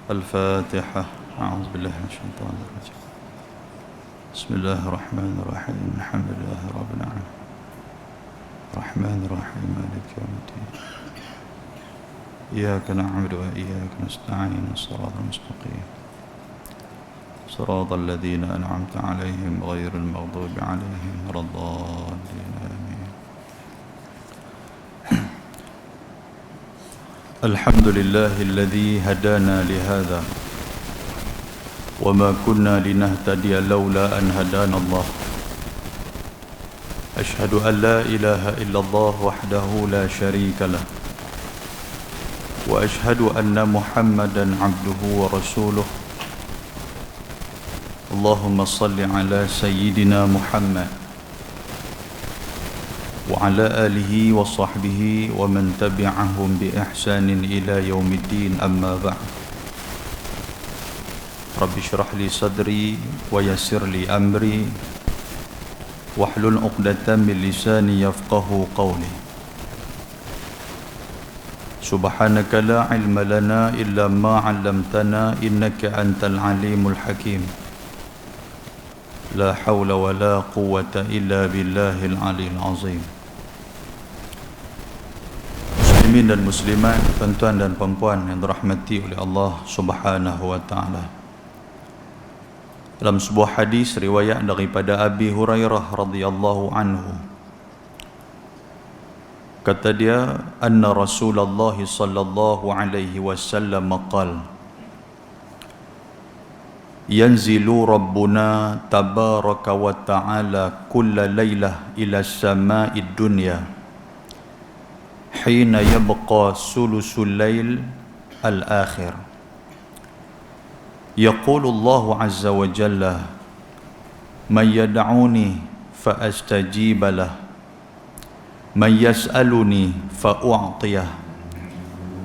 الفاتحة. أعوذ بالله من الشيطان الرجيم. بسم الله الرحمن الرحيم. الحمد لله رب العالمين الرحمن الرحيم مالك يوم الدين إياك نعبد وإياك نستعين الصراط المستقيم صراط الذين أنعمت عليهم غير المغضوب عليهم ولا الضالين آمين. الحمد لله الذي هدانا لهذا وما كنا لنهتدي لولا أن هدانا الله. أشهد أن لا إله إلا الله وحده لا شريك له وأشهد أن محمدا عبده ورسوله. اللهم صل على سيدنا محمد وعلى آله وصحبه ومن تبعهم بإحسان إلى يوم الدين. أما بعد. رب اشرح لي صدري ويسر لي أمري واحلل عقدة من لساني يفقه قولي. سبحانك لا علم لنا إلا ما علمتنا إنك أنت العليم الحكيم. لا حول ولا قوة إلا بالله العلي العظيم. Muslimin dan muslimat, tuan-tuan dan puan-puan yang dirahmati oleh Allah Subhanahu wa taala. Dalam sebuah hadis riwayat daripada Abi Hurairah radhiyallahu anhu, kata dia, anna Rasulullah sallallahu alaihi wasallam qala, yanzilu rabbuna tabaraka wa ta'ala kulla laylah ila as-sama'id dunya hina yabqa sulusul layl al-akhir. Yaqulu Allah azza wa jalla, man yad'uni fa astajiba lah, man yas'aluni fa u'tiyah,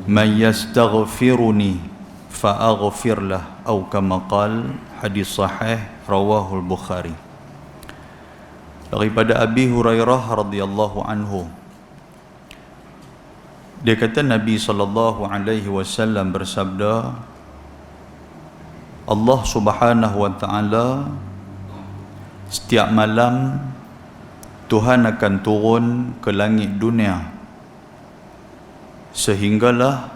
man yastaghfiruni fa aghfir lah, atau kama qala. Hadis sahih rawahul Bukhari. Daripada Abi Hurairah radhiyallahu anhu, dia kata Nabi sallallahu alaihi wasallam bersabda, Allah Subhanahu wa taala setiap malam Tuhan akan turun ke langit dunia sehinggalah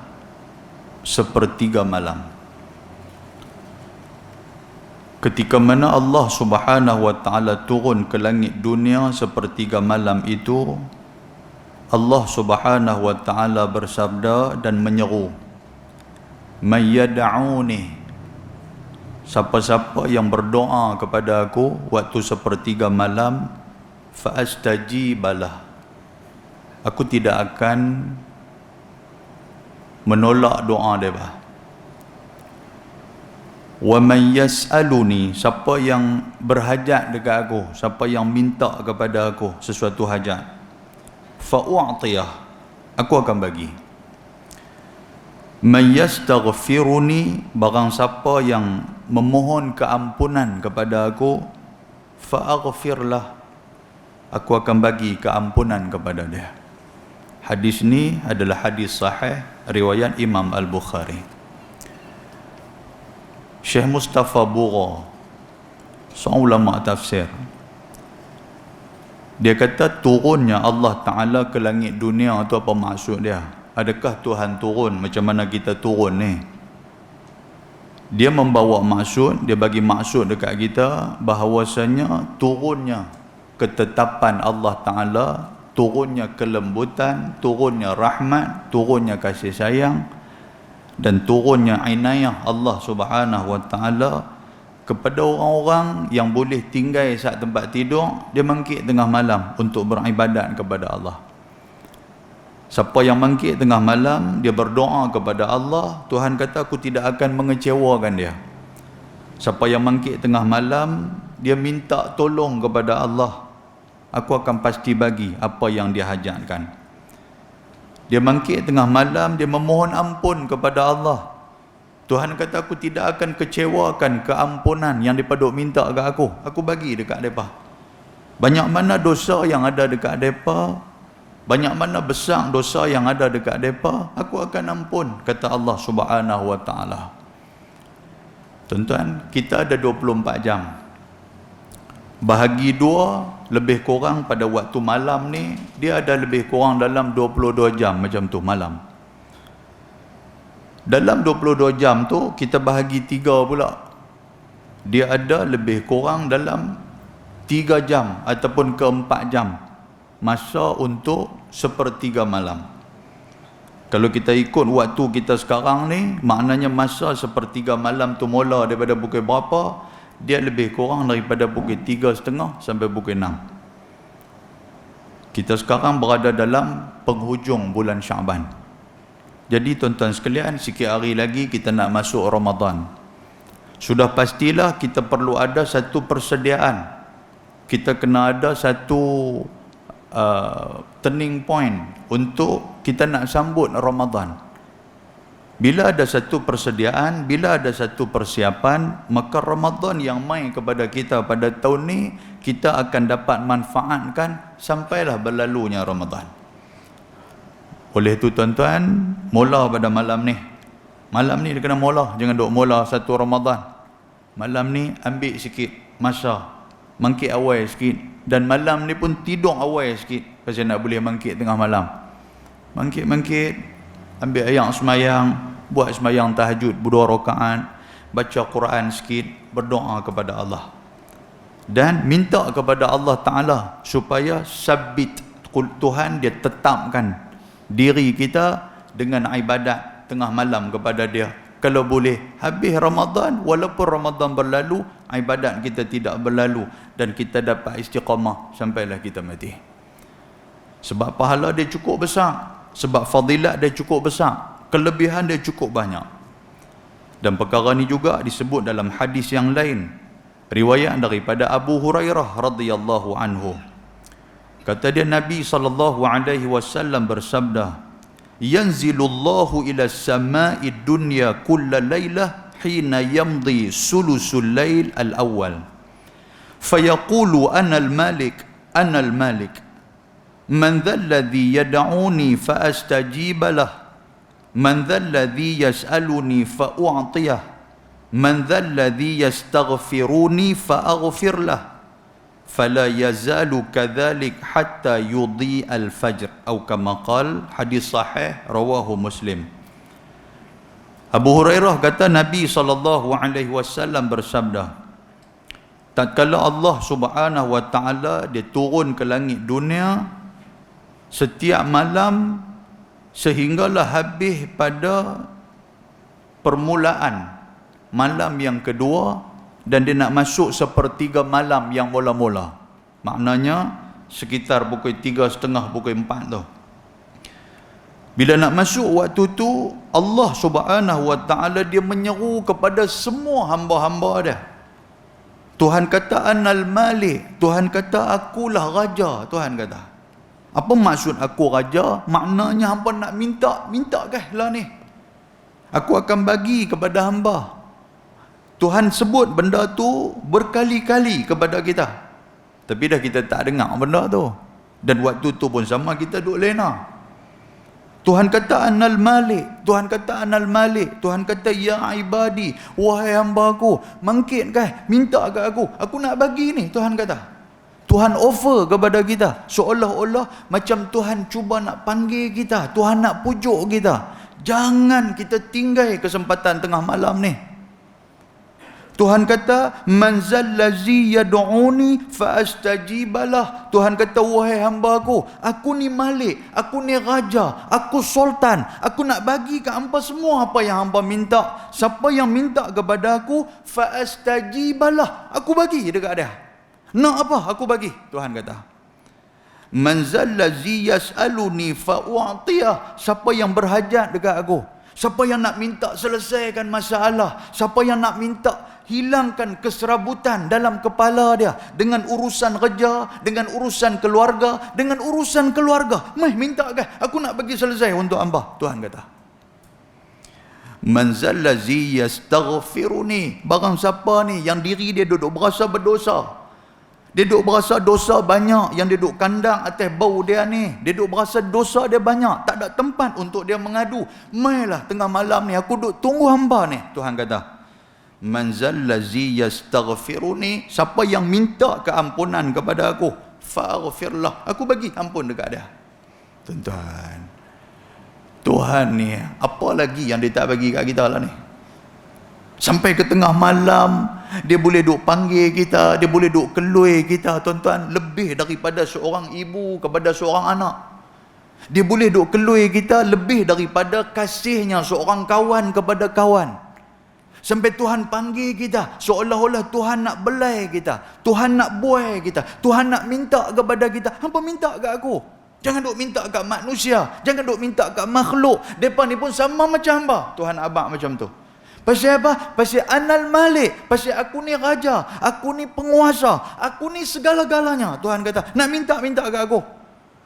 sepertiga malam. Ketika mana Allah Subhanahu wa taala turun ke langit dunia sepertiga malam itu, Allah Subhanahu wa taala bersabda dan menyeru, may yad'uni, siapa-siapa yang berdoa kepada aku waktu sepertiga malam, fa astajibalah, aku tidak akan menolak doa dia. Wa man yas'aluni, siapa yang berhajat dekat aku, siapa yang minta kepada aku sesuatu hajat, fa u'tiyah, aku akan bagi. Man yastaghfiruni, barang siapa yang memohon keampunan kepada aku, fa aghfirlah, aku akan bagi keampunan kepada dia. Hadis ni adalah hadis sahih riwayat Imam Al-Bukhari. Syekh Mustafa Bugha, seorang ulama tafsir, dia kata turunnya Allah Ta'ala ke langit dunia itu apa maksud dia? Adakah Tuhan turun macam mana kita turun ni? Dia membawa maksud, dia bagi maksud dekat kita bahawasanya turunnya ketetapan Allah Ta'ala, turunnya kelembutan, turunnya rahmat, turunnya kasih sayang, dan turunnya inayah Allah Subhanahu wa taala kepada orang-orang yang boleh tinggal saat tempat tidur, dia bangkit tengah malam untuk beribadat kepada Allah. Siapa yang bangkit tengah malam, dia berdoa kepada Allah, Tuhan kata aku tidak akan mengecewakan dia. Siapa yang bangkit tengah malam, dia minta tolong kepada Allah, aku akan pasti bagi apa yang dia hajatkan. Dia bangkit tengah malam, dia memohon ampun kepada Allah, Tuhan kata aku tidak akan kecewakan keampunan yang mereka duk minta ke aku bagi dekat mereka. Banyak mana dosa yang ada dekat mereka, banyak mana besar dosa yang ada dekat mereka, aku akan ampun, kata Allah Subhanahu wa taala. Tuan-tuan, kita ada 24 jam. Bahagi 2 lebih kurang pada waktu malam ni, dia ada lebih kurang dalam 22 jam macam tu malam. Dalam 22 jam tu kita bahagi 3 pula. Dia ada lebih kurang dalam 3 jam ataupun ke 4 jam masa untuk sepertiga malam. Kalau kita ikut waktu kita sekarang ni, maknanya masa sepertiga malam tu mula daripada pukul berapa? Dia lebih kurang daripada pukul 3.30 sampai pukul 6. Kita sekarang berada dalam penghujung bulan Syaban. Jadi tuan-tuan sekalian, sikit hari lagi kita nak masuk Ramadan. Sudah pastilah kita perlu ada satu persediaan. Kita kena ada satu turning point untuk kita nak sambut Ramadan. Bila ada satu persediaan, bila ada satu persiapan, maka Ramadan yang mai kepada kita pada tahun ni, kita akan dapat manfaatkan sampailah berlalunya Ramadan. Oleh itu tuan-tuan, mula pada malam ni. Malam ni dia kena mula, jangan duk mula satu Ramadan. Malam ni ambil sikit masa, mangkit awal sikit. Dan malam ni pun tidur awal sikit, pasal nak boleh mangkit tengah malam. Mangkit, ambil ayat semayang, buat semayang tahajud 2 rakaat, baca Quran sikit, berdoa kepada Allah. Dan minta kepada Allah Ta'ala supaya sabit Tuhan dia tetapkan diri kita dengan ibadat tengah malam kepada dia. Kalau boleh habis Ramadan, walaupun Ramadan berlalu, ibadat kita tidak berlalu dan kita dapat istiqamah sampailah kita mati. Sebab pahala dia cukup besar, sebab fadilat dia cukup besar, kelebihan dia cukup banyak. Dan perkara ni juga disebut dalam hadis yang lain, riwayat daripada Abu Hurairah radhiyallahu anhu. Kata dia, Nabi SAW bersabda, yanzilullahu ila samai dunya kulla laylah hina yamdi sulusul layl al-awwal fayaqulu ana al-malik man dha alladhi yad'uni fa astajiba lah, man dha alladhi yas'aluni fa u'tiyah, man dha alladhi yastaghfiruni fa aghfir lah, fala yazalu kadhalik hatta yudhi al-fajr, atau kama qal. Hadis sahih rawahu Muslim. Abu Hurairah kata Nabi SAW bersabda, tatkala Allah Subhanahu wa taala dia turun ke langit dunia setiap malam sehinggalah habis pada permulaan malam yang kedua, dan dia nak masuk sepertiga malam yang mula-mula. Maknanya sekitar pukul 3.30, pukul 4 tu. Bila nak masuk waktu tu, Allah Subhanahu wa taala dia menyeru kepada semua hamba-hamba dia. Tuhan kata Anal Malik, Tuhan kata akulah raja. Tuhan kata, apa maksud aku raja? Maknanya hamba nak minta kah lah ni, aku akan bagi kepada hamba. Tuhan sebut benda tu berkali-kali kepada kita, tapi dah kita tak dengar benda tu. Dan waktu tu pun sama, kita duk lena. Tuhan kata Anal Malik, Tuhan kata Anal Malik, Tuhan kata ya ibadi, wahai hamba aku, mangkit kah, minta kat aku nak bagi ni. Tuhan kata, Tuhan offer kepada kita, seolah-olah macam Tuhan cuba nak panggil kita, Tuhan nak pujuk kita. Jangan kita tinggal kesempatan tengah malam ni. Tuhan kata, man zallazi yad'uni fa astajibalah. Tuhan kata, wahai hamba aku ni Malik, aku ni raja, aku sultan, aku nak bagi ke hamba semua apa yang hamba minta. Siapa yang minta kepada aku, fa astajibalah, aku bagi dekat dia. Nak apa aku bagi, Tuhan kata. Man zallazi yas'aluni fa u'tiyah. Siapa yang berhajat dekat aku, siapa yang nak minta selesaikan masalah, siapa yang nak minta hilangkan keserabutan dalam kepala dia dengan urusan kerja, dengan urusan keluarga, meh minta kah aku nak bagi selesai untuk hamba. Tuhan kata, man zallazi yastaghfiruni. Barang siapa ni yang diri dia duduk berasa berdosa, dia duduk berasa dosa banyak yang dia duduk kandang atas bau dia ni, dia duduk berasa dosa dia banyak, tak ada tempat untuk dia mengadu, mailah tengah malam ni aku duduk tunggu hamba ni. Tuhan kata, Man zallazi yastaghfiruni, siapa yang minta keampunan kepada aku, faghfirlah, aku bagi ampun dekat dia. Tuan-tuan, Tuhan ni apa lagi yang dia tak bagi kat kita lah ni? Sampai ke tengah malam dia boleh duk panggil kita, dia boleh duk kelui kita, tuan-tuan, lebih daripada seorang ibu kepada seorang anak. Dia boleh duk kelui kita lebih daripada kasihnya seorang kawan kepada kawan. Sampai Tuhan panggil kita seolah-olah Tuhan nak belai kita, Tuhan nak buai kita, Tuhan nak minta kepada kita. Hampa minta kat aku, jangan duk minta kat manusia, jangan duk minta kat makhluk. Depa ni pun sama macam hamba. Tuhan abang macam tu. Pasal apa? Pasal anal malik, pasal aku ni raja, aku ni penguasa, aku ni segala-galanya. Tuhan kata, nak minta kat aku.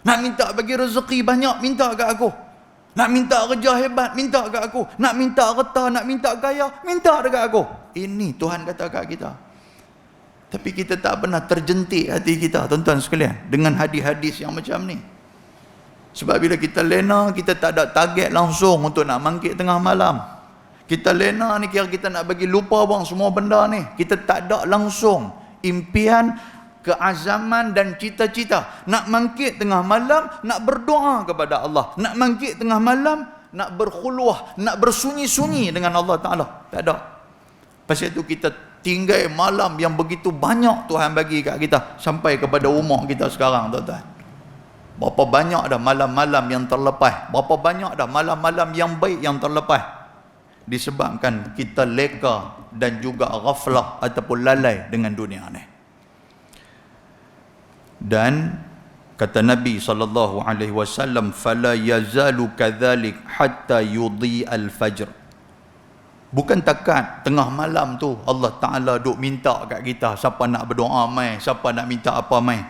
Nak minta bagi rezeki banyak, minta kat aku. Nak minta kerja hebat, minta kat aku. Nak minta harta, nak minta kaya, minta dekat aku. Ini Tuhan kata kat kita. Tapi kita tak pernah terjentik hati kita, tuan-tuan sekalian, dengan hadis-hadis yang macam ni. Sebab bila kita lena, kita tak ada target langsung untuk nak mangkit tengah malam. Kita lena ni kira kita nak bagi lupa bang semua benda ni. Kita tak ada langsung impian, keazaman dan cita-cita nak mangkit tengah malam, nak berdoa kepada Allah, nak mangkit tengah malam, nak berkhulwah, nak bersunyi-sunyi dengan Allah Ta'ala. Tak ada. Pasal itu kita tinggal malam yang begitu banyak Tuhan bagi kat kita sampai kepada umur kita sekarang, tuan-tuan. Berapa banyak dah malam-malam yang terlepas, berapa banyak dah malam-malam yang baik yang terlepas, disebabkan kita leka dan juga ghaflah ataupun lalai dengan dunia ni. Dan kata Nabi SAW, fala yazalu kadzalik hatta yudhi al-fajr. Bukan takat tengah malam tu Allah Ta'ala duk minta kat kita, siapa nak berdoa mai, siapa nak minta apa mai.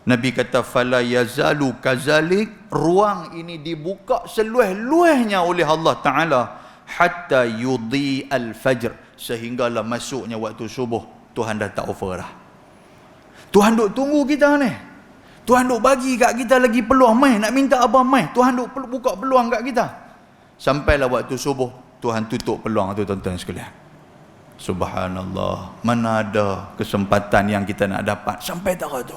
Nabi kata fala yazalu kadzalik, ruang ini dibuka seluas-luasnya oleh Allah Ta'ala hatta yudhi al-fajr, sehinggalah masuknya waktu subuh. Tuhan dah tak offer dah. Tuhan duk tunggu kita ni. Tuhan duk bagi kat kita lagi peluang mai, nak minta apa mai. Tuhan duk buka peluang kat kita. Sampailah waktu subuh, Tuhan tutup peluang tu, tuan-tuan sekalian. Subhanallah, mana ada kesempatan yang kita nak dapat sampai tak tu.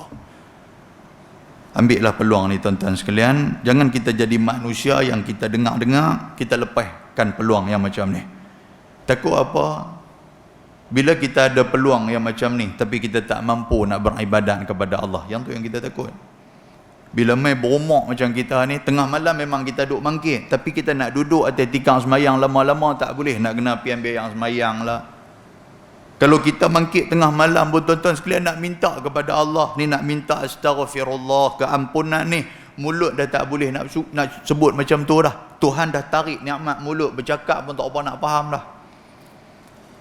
Ambillah peluang ni, tuan-tuan sekalian. Jangan kita jadi manusia yang kita dengar-dengar, kita lepaskan peluang yang macam ni. Takut apa? Bila kita ada peluang yang macam ni, tapi kita tak mampu nak beribadat kepada Allah, yang tu yang kita takut. Bila mai berumur macam kita ni, tengah malam memang kita duduk mangkit, tapi kita nak duduk atas tikar semayang lama-lama tak boleh, nak kena pergi ambil yang semayang lah. Kalau kita mangkit tengah malam pun, tuan-tuan sekalian, nak minta kepada Allah ni, nak minta astaghfirullah, keampunan ni, mulut dah tak boleh nak sebut macam tu dah. Tuhan dah tarik nikmat mulut, bercakap pun tak apa nak faham dah.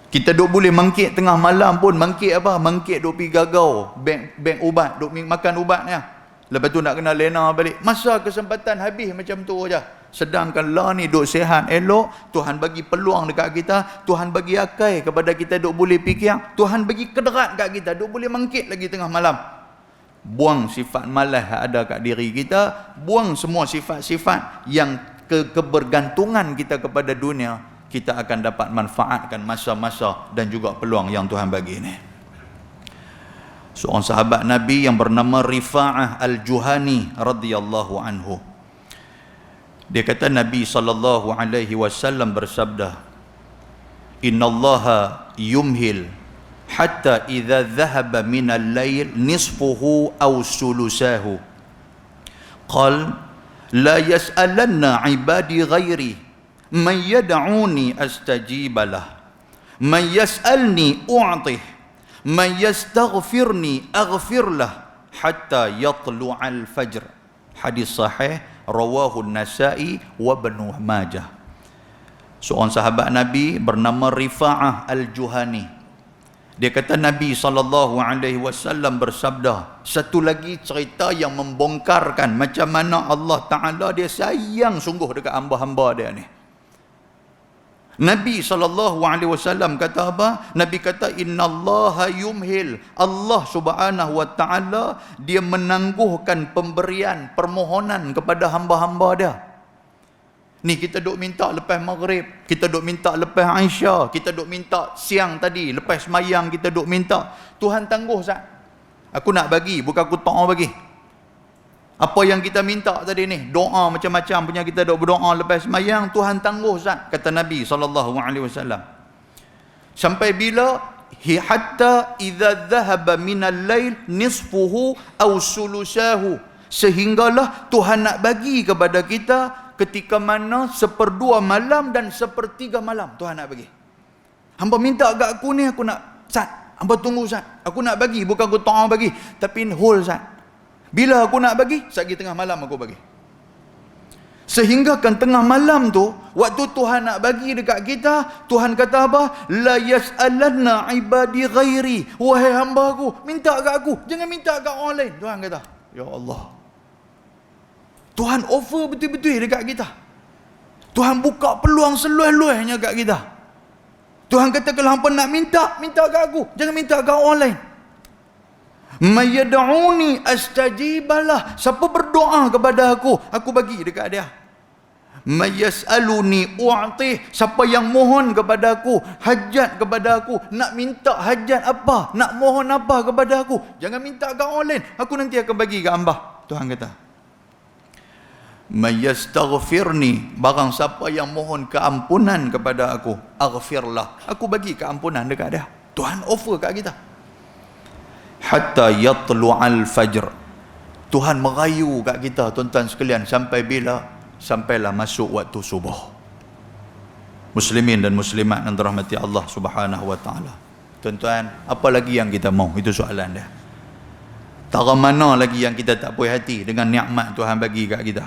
Kita duk boleh mangkit tengah malam pun, mangkit apa? Mangkit duk pergi gagau bank ubat, duk makan ubatnya. Lepas tu nak kena lena balik. Masa kesempatan habis macam tu aja. Sedangkan lah ni duk sihat elok, Tuhan bagi peluang dekat kita, Tuhan bagi akal kepada kita duk boleh fikir, Tuhan bagi kederat kat kita duk boleh mangkit lagi tengah malam. Buang sifat malas ada kat diri kita, buang semua sifat-sifat yang kebergantungan kita kepada dunia. Kita akan dapat manfaatkan masa-masa dan juga peluang yang Tuhan bagi ni. Seorang sahabat Nabi yang bernama Rifa'ah Al-Juhani radhiyallahu anhu, dia kata Nabi SAW bersabda, innallaha yumhil hatta idza dhahaba minal lail nisfuhu aw sulusahu qal la yas'alanna ibadi ghairi man yad'uni astajib lah, man yas'alni u'tih, man yastaghfirni aghfir lah, hatta yatlu'al fajr. Hadis sahih rawahu An-Nasa'i wa Ibnu Majah. Seorang sahabat Nabi bernama Rifa'ah Al-Juhani, dia kata Nabi SAW bersabda, satu lagi cerita yang membongkarkan macam mana Allah Ta'ala dia sayang sungguh dekat hamba-hamba dia ni. Nabi SAW kata apa? Nabi kata innallaha yumhil, Allah Subhanahu wa Ta'ala dia menangguhkan pemberian permohonan kepada hamba-hamba dia. Ni kita duk minta lepas maghrib, kita duk minta lepas Aisyah, kita duk minta siang tadi, lepas semayang kita duk minta. Tuhan tangguh Ustaz. Aku nak bagi, bukan aku tak bagi. Apa yang kita minta tadi ni, doa macam-macam punya kita duk berdoa lepas semayang, Tuhan tangguh Ustaz, kata Nabi SAW. Sampai bila? Hatta idza dhahaba minal lail nisfuhu aw sulusahu, sehinggalah Tuhan nak bagi kepada kita ketika mana 1/2 malam dan 1/3 malam Tuhan nak bagi. Hamba minta kat aku ni, aku nak Ustaz, hamba tunggu Ustaz, aku nak bagi, bukan aku tak bagi, tapi hold Ustaz. Bila aku nak bagi? Sagi tengah malam aku bagi. Sehingga kan tengah malam tu, waktu Tuhan nak bagi dekat kita, Tuhan kata apa? La yas'alanna ibadi ghairi. Wahai hamba aku, minta kat aku, jangan minta kat orang lain. Tuhan kata, ya Allah, Tuhan offer betul-betul dekat kita. Tuhan buka peluang seluas-luasnya kat kita. Tuhan kata kalau hampa nak minta, minta kat aku, jangan minta kat orang lain. Mayad'uni astajibalah. Siapa berdoa kepada aku bagi dekat dia. Mayas'aluni u'tih. Siapa yang mohon kepada aku, hajat kepada aku, nak minta hajat apa, nak mohon apa kepada aku, jangan minta kat orang lain, aku nanti akan bagi kat hamba. Tuhan kata, mayastaghfirni, barang siapa yang mohon keampunan kepada aku, aghfirlah, aku bagi keampunan dekat dia. Tuhan offer kat kita. Hatta yatlu'al fajr, Tuhan merayu kat kita tuan-tuan sekalian, sampai bila? Sampailah masuk waktu subuh. Muslimin dan muslimat yang dirahmati Allah Subhanahu wa taala. Tuan-tuan, apa lagi yang kita mau? Itu soalan dia. Tara mana lagi yang kita tak puas hati dengan nikmat Tuhan bagi kat kita?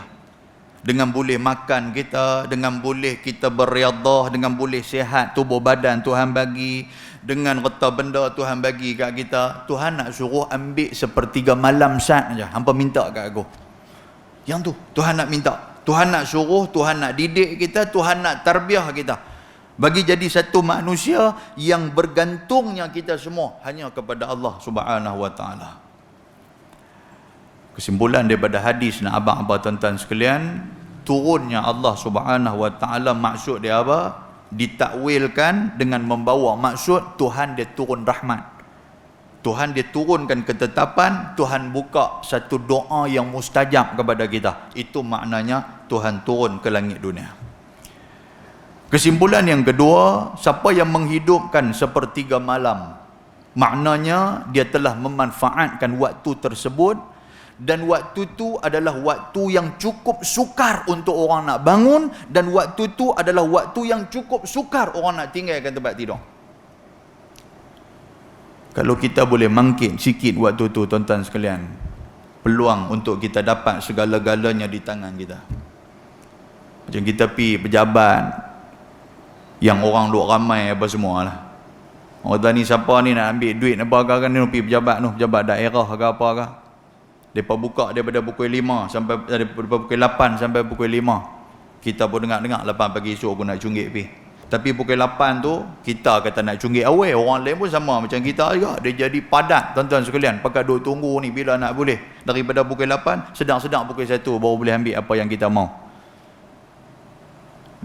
Dengan boleh makan kita, dengan boleh kita beriadah, dengan boleh sihat tubuh badan Tuhan bagi, dengan reta benda Tuhan bagi kat kita. Tuhan nak suruh ambil 1/3 malam saja. Hampa minta kat aku. Yang tu Tuhan nak minta. Tuhan nak suruh, Tuhan nak didik kita, Tuhan nak tarbiyah kita, bagi jadi satu manusia yang bergantungnya kita semua hanya kepada Allah Subhanahu wa taala. Kesimpulan daripada hadis nak abang-abang tuan-tuan sekalian, turunnya Allah Subhanahu wa taala maksud dia apa? Ditakwilkan dengan membawa maksud Tuhan dia turun rahmat. Tuhan dia turunkan ketetapan, Tuhan buka satu doa yang mustajab kepada kita. Itu maknanya Tuhan turun ke langit dunia. Kesimpulan yang kedua, siapa yang menghidupkan 1/3 malam, maknanya dia telah memanfaatkan waktu tersebut, dan waktu itu adalah waktu yang cukup sukar untuk orang nak bangun, dan waktu itu adalah waktu yang cukup sukar orang nak tinggalkan tempat tidur. Kalau kita boleh mangkit sikit waktu itu tuan-tuan sekalian, peluang untuk kita dapat segala-galanya di tangan kita. Macam kita pergi pejabat yang orang duk ramai apa semualah. Orang ni siapa ni nak ambil duit apa kan, ni pergi pejabat tu, pejabat daerah ke apa ke. Depa buka daripada pukul 5 sampai daripada pukul 8 sampai pukul 5. Kita pun dengar-dengar 8 pagi esok aku nak cunggit pi. Tapi pukul 8 tu kita kata nak cunggit awal, orang lain pun sama macam kita juga. Dia jadi padat tuan-tuan sekalian. Pakai duk tunggu ni bila nak boleh. Daripada pukul 8 sedang-sedang pukul 1 baru boleh ambil apa yang kita mau.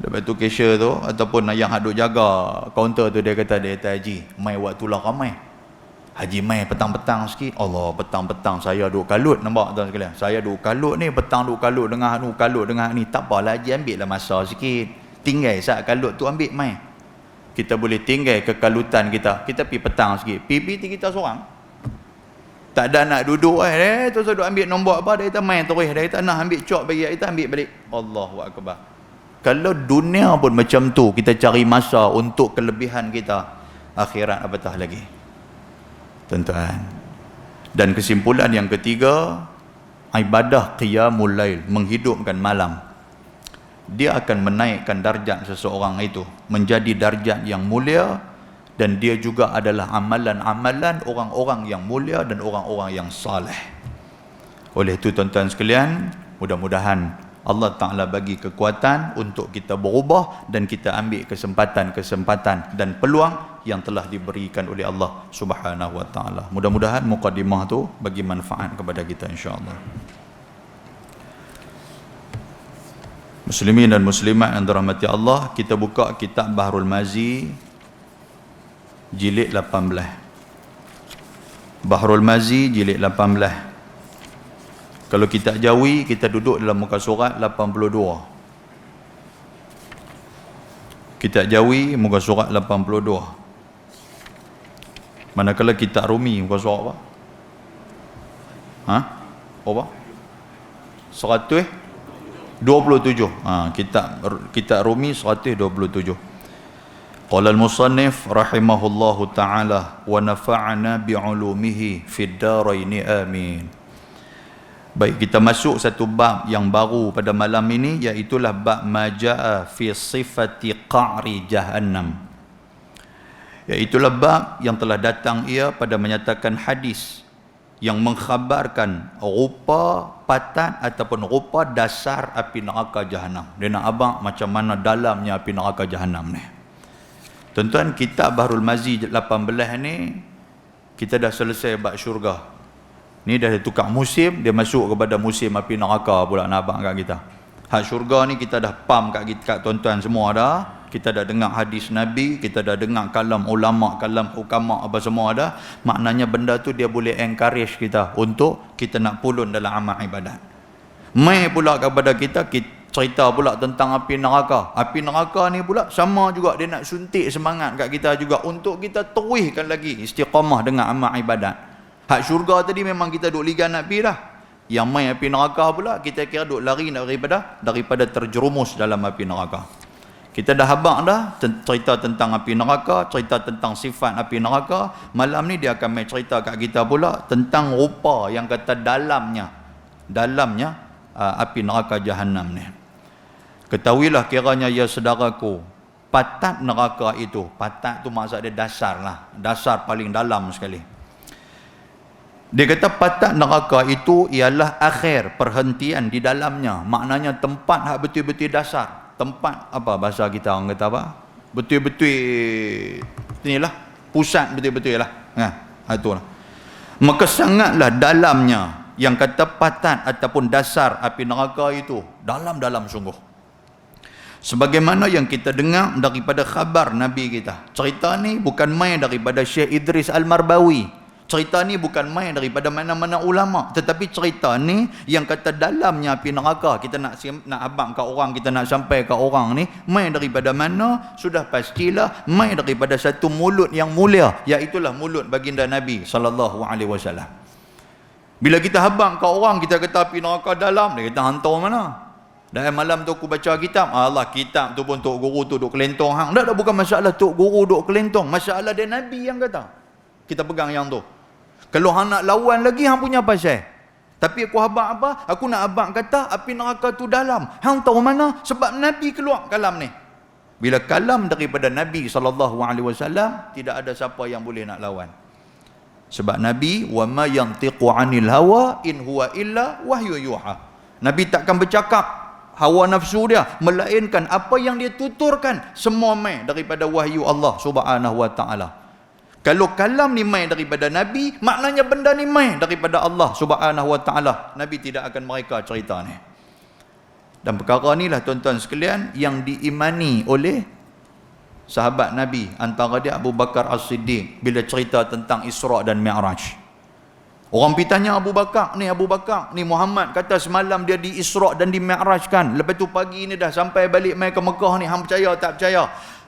Lepas tu cashier tu ataupun yang duk jaga kaunter tu, dia kata dia kata, haji, mai waktu lah ramai. Haji mai petang-petang sikit. Allah, petang-petang saya duk kalut, nampak tuan sekalian. Saya duk kalut ni, petang duk kalut dengan anu, kalut dengan ni. Tak apalah haji, ambil lah masa sikit. Tinggal saat kalut tu ambil mai. Kita boleh tinggal kekalutan kita. Kita pergi petang sikit. PPT kita seorang. Tak ada nak duduk tu saya duk ambil nombor apa, dia kata mai terus. Dia kata nak ambil cok bagi kita, ambil balik. Allahu akbar. Kalau dunia pun macam tu, kita cari masa untuk kelebihan kita, akhirat apatah lagi. Tuan-tuan. Dan kesimpulan yang ketiga, ibadah qiyamul lail, menghidupkan malam, dia akan menaikkan darjat seseorang itu menjadi darjat yang mulia, dan dia juga adalah amalan-amalan orang-orang yang mulia dan orang-orang yang saleh. Oleh itu tuan-tuan sekalian, mudah-mudahan Allah Ta'ala bagi kekuatan untuk kita berubah dan kita ambil kesempatan-kesempatan dan peluang yang telah diberikan oleh Allah Subhanahu wa Ta'ala. Mudah-mudahan mukadimah tu bagi manfaat kepada kita insya-Allah. Muslimin dan muslimat yang dirahmati Allah, kita buka kitab Bahrul Mazi jilid 18. Bahrul Mazi jilid 18. Kalau kitab Jawi, kita duduk dalam muka surat 82. Kitab Jawi muka surat 82. Manakala kitab Rumi muka surat apa? Apa? 127. Kitab Rumi 127. Qala al-musannif rahimahullahu ta'ala wa nafa'ana bi'ulumihi fid daraini amin. Baik, kita masuk satu bab yang baru pada malam ini, iaitulah bab majaa fi sifati qa'ri jahannam. Iaitulah bab yang telah datang ia pada menyatakan hadis yang mengkhabarkan rupa patan ataupun rupa dasar api neraka jahanam. Dia nak abang macam mana dalamnya api neraka jahanam ni. Tuan-tuan, kitab Bahrul Mazi 18 ni kita dah selesai bab syurga. Ni dah tukar musim, dia masuk kepada musim api neraka pula nak abang kat kita. Hak syurga ni kita dah pam kat tuan-tuan semua dah. Kita dah dengar hadis Nabi, kita dah dengar kalam ulama, kalam hukama apa semua dah. Maknanya benda tu dia boleh encourage kita untuk kita nak pulun dalam amal ibadat. Mai pula kepada kita cerita pula tentang api neraka. Api neraka ni pula sama juga, dia nak suntik semangat kat kita juga untuk kita teruskan lagi istiqamah dengan amal ibadat. Hak syurga tadi memang kita duk ligan nak pergi dah. Yang mai api neraka pula kita kira duk lari daripada terjerumus dalam api neraka. Kita dah habaq dah cerita tentang api neraka, cerita tentang sifat api neraka. Malam ni dia akan main cerita kat kita pula tentang rupa yang kata dalamnya api neraka jahanam ni. Ketahuilah kiranya ya saudaraku, patat neraka itu, patat tu maksud dia dasar lah, dasar paling dalam sekali. Dia kata patat neraka itu ialah akhir, perhentian di dalamnya. Maknanya tempat hak betul-betul dasar. Tempat apa bahasa kita orang kata apa? Betul-betul inilah pusat betul-betul lah. Itulah. Maka sangatlah dalamnya yang kata patat ataupun dasar api neraka itu, dalam-dalam sungguh. Sebagaimana yang kita dengar daripada khabar Nabi kita. Cerita ni bukan main daripada Syekh Idris Al-Marbawi. Cerita ni bukan main daripada mana-mana ulama, tetapi cerita ni yang kata dalamnya api neraka, kita nak abang kat orang, kita nak sampai kat orang ni, main daripada mana? Sudah pastilah main daripada satu mulut yang mulia, iaitulah mulut baginda Nabi sallallahu alaihi wasallam. Bila kita habang kat orang, kita kata api neraka dalam, dia kata hantar mana? Dan malam tu aku baca kitab, Allah kitab tu pun tok guru tu duk kelentong hang. Dah bukan masalah tok guru duk kelentong, masalah dia Nabi yang kata. Kita pegang yang tu. Kalau hang nak lawan lagi, hang punya pasal. Tapi aku habaq apa? Aku nak abang kata api neraka tu dalam. Hang tahu mana? Sebab Nabi keluar kalam ni. Bila kalam daripada Nabi SAW, tidak ada siapa yang boleh nak lawan. Sebab Nabi, wa ma yantiqu 'anil hawa in huwa illa wahyu yuha. Nabi takkan bercakap hawa nafsu dia, melainkan apa yang dia tuturkan semua mai daripada wahyu Allah Subhanahu wa taala. Kalau kalam ni mai daripada Nabi, maknanya benda ni mai daripada Allah Subhanahu wa taala. Nabi tidak akan mereka cerita ni. Dan perkara inilah tuan-tuan sekalian yang diimani oleh sahabat Nabi, antara dia Abu Bakar As-Siddiq bila cerita tentang Isra' dan Mi'raj. Orang pergi tanya Abu Bakar ni Muhammad kata semalam dia di Isra' dan di Mi'raj kan. Lepas tu pagi ni dah sampai balik mai ke Mekah ni, hang percaya tak percaya?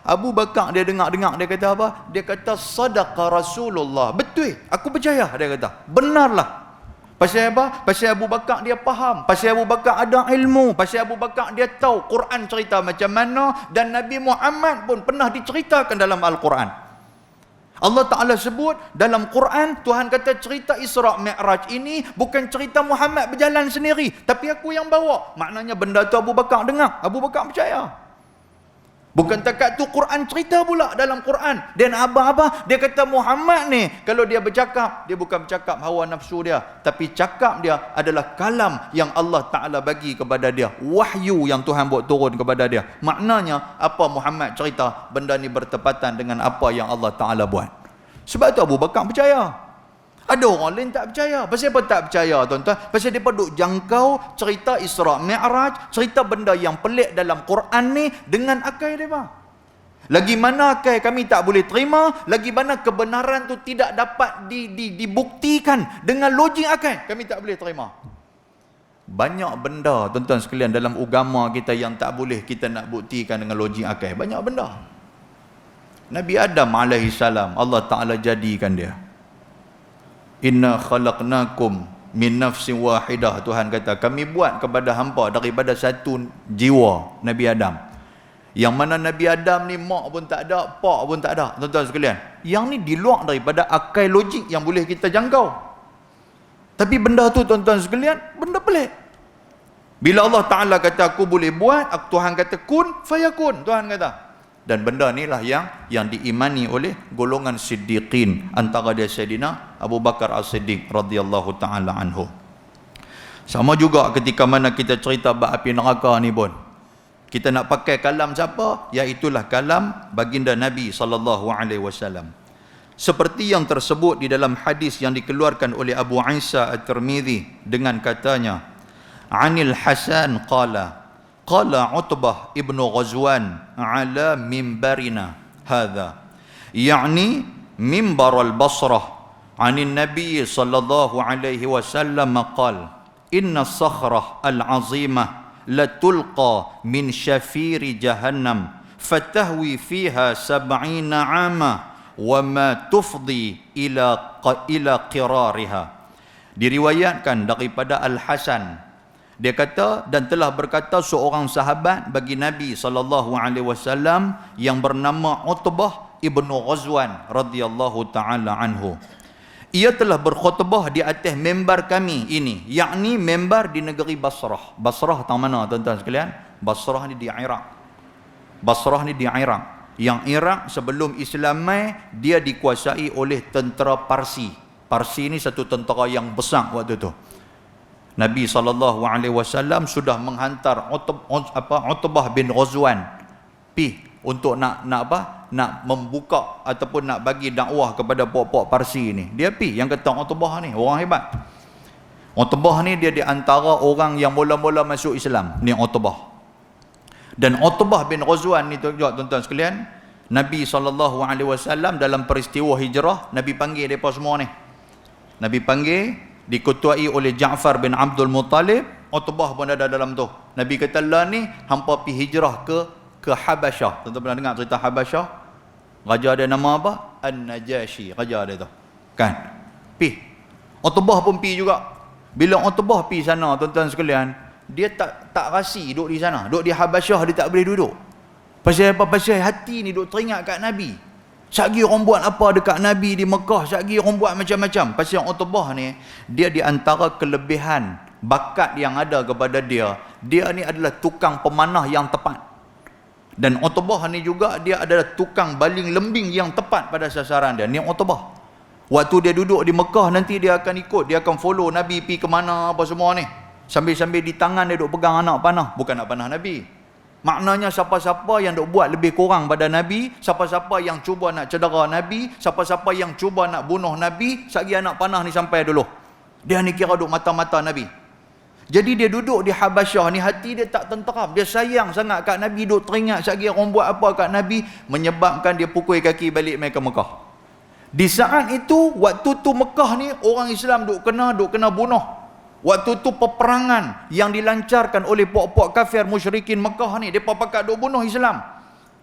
Abu Bakar dia dengar-dengar, dia kata apa? Dia kata sadaqa Rasulullah. Betul, aku percaya, dia kata. Benarlah. Pasal apa? Pasal Abu Bakar dia faham. Pasal Abu Bakar ada ilmu. Pasal Abu Bakar dia tahu Quran cerita macam mana, dan Nabi Muhammad pun pernah diceritakan dalam Al-Quran. Allah Ta'ala sebut dalam Quran, Tuhan kata cerita Isra' Mi'raj ini bukan cerita Muhammad berjalan sendiri, tapi aku yang bawa. Maknanya benda tu Abu Bakar dengar, Abu Bakar percaya. Bukan takat tu Quran cerita pula dalam Quran. Dan apa? Dia kata Muhammad ni, kalau dia bercakap, dia bukan bercakap hawa nafsu dia, tapi cakap dia adalah kalam yang Allah Ta'ala bagi kepada dia. Wahyu yang Tuhan buat turun kepada dia. Maknanya, apa Muhammad cerita, benda ni bertepatan dengan apa yang Allah Ta'ala buat. Sebab tu Abu Bakar percaya. Ada orang lain tak percaya. Pasal apa tak percaya, tuan-tuan? Pasal mereka duk jangkau cerita Isra' Mi'raj, cerita benda yang pelik dalam Quran ni dengan akal mereka. Lagi mana akal kami tak boleh terima, lagi mana kebenaran tu tidak dapat dibuktikan dengan logik akal, kami tak boleh terima. Banyak benda, tuan-tuan sekalian, dalam agama kita yang tak boleh kita nak buktikan dengan logik akal. Banyak benda. Nabi Adam alaihissalam, Allah Ta'ala jadikan dia. Inna khalaqnakum min nafsin wahidah. Tuhan kata, kami buat kepada hampa daripada satu jiwa, Nabi Adam. Yang mana Nabi Adam ni mak pun tak ada, pak pun tak ada, tuan-tuan sekalian. Yang ni di luar daripada akal logik yang boleh kita jangkau. Tapi benda tu, tuan-tuan sekalian, benda pelik. Bila Allah Ta'ala kata aku boleh buat, Tuhan kata kun fayakun, Tuhan kata. Dan benda inilah yang diimani oleh golongan siddiqin, antara dia Sayyidina Abu Bakar As-Siddiq radhiyallahu ta'ala anhu. Sama juga ketika mana kita cerita bab api neraka ni pun, kita nak pakai kalam siapa? Iaitulah kalam baginda Nabi SAW. Seperti yang tersebut di dalam hadis yang dikeluarkan oleh Abu Isa At-Tirmidzi dengan katanya, Anil Hasan qala Utbah ibnu Ghazwan ala mimbarina hadha, yani mimbar al-Basrah, anin Nabi sallallahu alaihi wasallam qala inna as-sakhrah al-azimah la tulqa min shafiri jahannam fatahwi fiha 70 ama wa ma tufdi ila qirariha. Diriwayatkan daripada Al-Hasan, dia kata, dan telah berkata seorang sahabat bagi Nabi SAW yang bernama Utbah ibnu Ghazwan radhiyallahu ta'ala anhu. Ia telah berkhutbah di atas membar kami ini, yakni membar di negeri Basrah. Basrah tahu mana, tuan-tuan sekalian? Basrah ni di Iraq. Basrah ni di Iraq. Yang Iraq sebelum Islam mai, dia dikuasai oleh tentera Parsi. Parsi ni satu tentera yang besar waktu tu. Nabi SAW sudah menghantar Utbah bin Ghazwan untuk nak membuka ataupun nak bagi dakwah kepada puak-puak Parsi ni. Dia yang kata Utbah ni orang hebat. Utbah ni dia di antara orang yang mula-mula masuk Islam, ni Utbah. Dan Utbah bin Ghazwan ni tuan-tuan sekalian, Nabi SAW dalam peristiwa hijrah, Nabi panggil mereka semua ni. Nabi panggil, diketuai oleh Ja'far bin Abdul Muttalib. Utbah pun ada dalam tu. Nabi kata, lah ni hampa pergi hijrah ke Habasyah. Tuan-tuan pernah dengar cerita Habasyah? Raja dia nama apa? An-Najashi, raja dia tu. Kan? Pi. Utbah pun pi juga. Bila Utbah pi sana, tuan-tuan sekalian, dia tak rasi duduk di sana. Duduk di Habasyah dia tak boleh duduk. Pasal apa? Pasal hati ni duduk teringat kat Nabi. Satgi orang buat apa dekat Nabi di Mekah, satgi orang buat macam-macam. Pasal Utbah ni, dia di antara kelebihan bakat yang ada kepada dia ni adalah tukang pemanah yang tepat. Dan Utbah ni juga dia adalah tukang baling lembing yang tepat pada sasaran dia. Ni Utbah. Waktu dia duduk di Mekah, nanti dia akan ikut, dia akan follow Nabi pi ke mana apa semua ni. Sambil-sambil di tangan dia duk pegang anak panah, bukan anak panah Nabi. Maknanya siapa-siapa yang duk buat lebih kurang pada Nabi, siapa-siapa yang cuba nak cedera Nabi, siapa-siapa yang cuba nak bunuh Nabi, satgi anak panah ni sampai dulu. Dia ni kira duk mata-mata Nabi. Jadi dia duduk di Habasyah ni, hati dia tak tenteram. Dia sayang sangat kat Nabi, duk teringat satgi orang buat apa kat Nabi, menyebabkan dia pukul kaki balik mai ke Mekah. Di saat itu, waktu tu Mekah ni orang Islam duk kena bunuh. Waktu tu peperangan yang dilancarkan oleh puak-puak kafir musyrikin Mekah ni, mereka pakat duk bunuh Islam.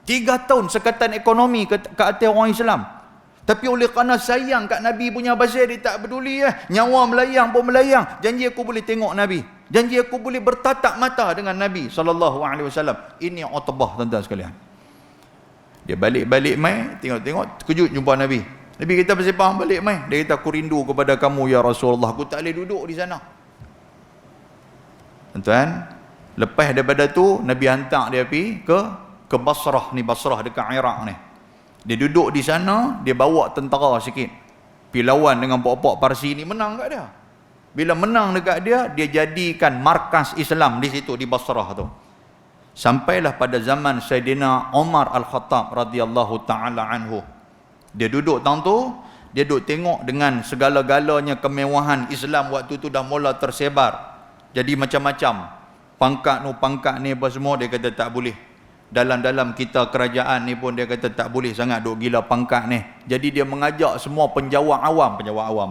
3 tahun sekatan ekonomi ke atas orang Islam. Tapi oleh kerana sayang kat Nabi punya pasal, dia tak peduli nyawa melayang pun melayang. Janji aku boleh tengok Nabi. Janji aku boleh bertatap mata dengan Nabi SAW. Ini Utbah, tuan-tuan sekalian. Dia balik-balik mai, tengok-tengok, terkejut jumpa Nabi. Nabi kata, pasal faham balik mai? Dia kata, aku rindu kepada kamu ya Rasulullah. Aku tak boleh duduk di sana. Tuan-tuan, lepas daripada tu Nabi hantar dia pergi ke Basrah ni, Basrah dekat Iraq ni. Dia duduk di sana, dia bawa tentera sikit, pergi lawan dengan puak-puak Parsi ni, menang kat dia. Bila menang dekat dia, dia jadikan markas Islam di situ, di Basrah tu. Sampailah pada zaman Sayyidina Umar Al-Khattab radhiyallahu ta'ala anhu. Dia duduk tang tu, Dia duk tengok dengan segala-galanya kemewahan Islam waktu tu dah mula tersebar. Jadi macam-macam. Pangkat ni apa semua, dia kata tak boleh. Dalam kita kerajaan ni pun dia kata tak boleh sangat duk gila pangkat ni. Jadi dia mengajak semua penjawat awam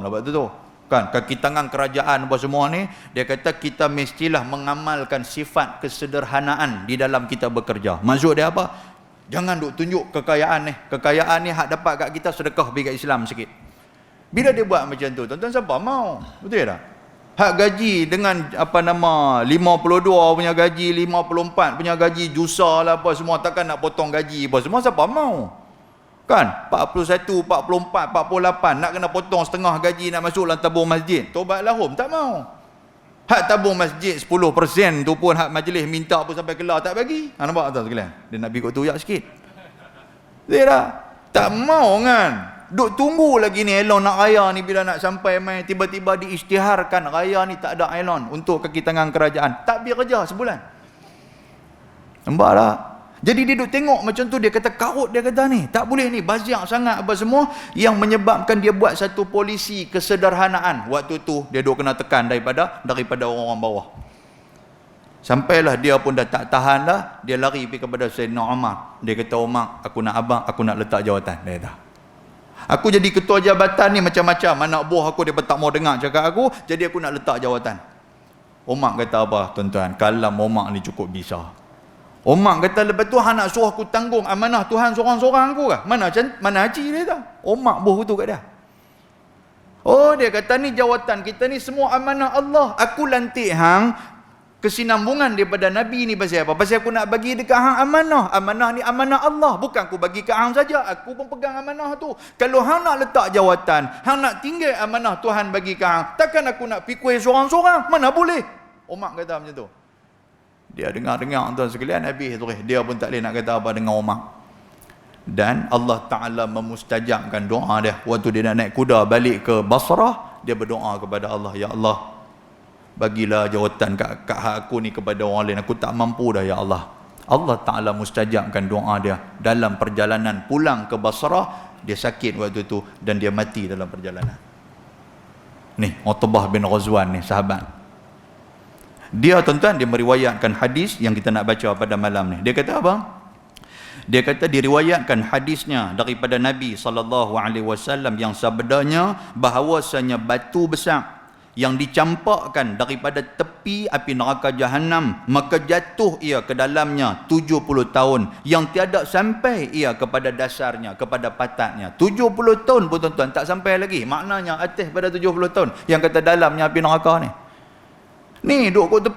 lah waktu tu. Kan, kaki tangan kerajaan apa semua ni, dia kata kita mestilah mengamalkan sifat kesederhanaan di dalam kita bekerja. Maksud dia apa? Jangan duk tunjuk kekayaan ni. Kekayaan ni hak dapat kat kita, sedekah bagi kat Islam sikit. Bila dia buat macam tu, tuan-tuan siapa mau? Betul tak? Hak gaji dengan 52 punya gaji, 54 punya gaji, jusa lah apa semua, takkan nak potong gaji apa semua, siapa mau? Kan? 41, 44, 48 nak kena potong setengah gaji nak masuk dalam tabung masjid. Tobat lahum tak mau. Hak tabung masjid 10% tu pun hak majlis minta pun sampai kelar tak bagi. Nampak tak sekalian? Dia nak bikut tu yak sikit. Betul tak? Tak mau kan? Duk tunggu lagi ni elon nak raya ni, bila nak sampai mai tiba-tiba diisytiharkan raya ni tak ada elon untuk kaki tangan kerajaan. Tak biar kerja sebulan. Nampak tak? Jadi dia duk tengok macam tu, dia kata karut, dia kata ni tak boleh ni, baziak sangat apa semua, yang menyebabkan dia buat satu polisi kesederhanaan. Waktu tu dia duk kena tekan daripada orang-orang bawah. Sampailah dia pun dah tak tahan lah, dia lari pergi kepada Sayyidina Umar. Dia kata, Umar, aku nak letak jawatan. Dia kata, aku jadi ketua jabatan ni macam-macam, anak buah aku dia tak mau dengar cakap aku, jadi aku nak letak jawatan. Umar kata apa tuan-tuan? Kalam Umar ni cukup bisa. Umar kata, lepas tu hang nak suruh aku tanggung amanah Tuhan seorang-seorang aku kah? Mana haji dia tak? Umar buh tu kat dia. Oh, dia kata ni jawatan kita ni semua amanah Allah. Aku lantik hang kesinambungan daripada Nabi ni pasal apa? Pasal aku nak bagi dekat hang amanah. Amanah ni amanah Allah. Bukan aku bagi kat hang saja. Aku pun pegang amanah tu. Kalau hang nak letak jawatan, hang nak tinggal amanah Tuhan bagi kat hang, takkan aku nak pikir seorang-seorang. Mana boleh? Umar kata macam tu. Dia dengar-dengar tuan sekalian, habis tu. Dia pun tak boleh nak kata apa dengan Umar. Dan Allah Ta'ala memustajabkan doa dia. Waktu dia nak naik kuda balik ke Basrah, dia berdoa kepada Allah, Ya Allah, bagilah jawatan kat aku ni kepada orang lain, aku tak mampu dah ya Allah. Allah Ta'ala mustajabkan doa dia. Dalam perjalanan pulang ke Basrah, dia sakit waktu tu dan dia mati dalam perjalanan. Ni Utbah bin Ghazwan ni sahabat. Dia tuan-tuan, dia meriwayatkan hadis yang kita nak baca pada malam ni. Dia kata apa? Dia kata diriwayatkan hadisnya daripada Nabi SAW yang sabdanya bahawasanya batu besar yang dicampakkan daripada tepi api neraka Jahannam, maka jatuh ia ke dalamnya 70 tahun yang tiada sampai ia kepada dasarnya, kepada patatnya. 70 tahun pun tuan-tuan tak sampai lagi. Maknanya atas pada 70 tahun yang kata dalamnya api neraka ni. Ni duk kat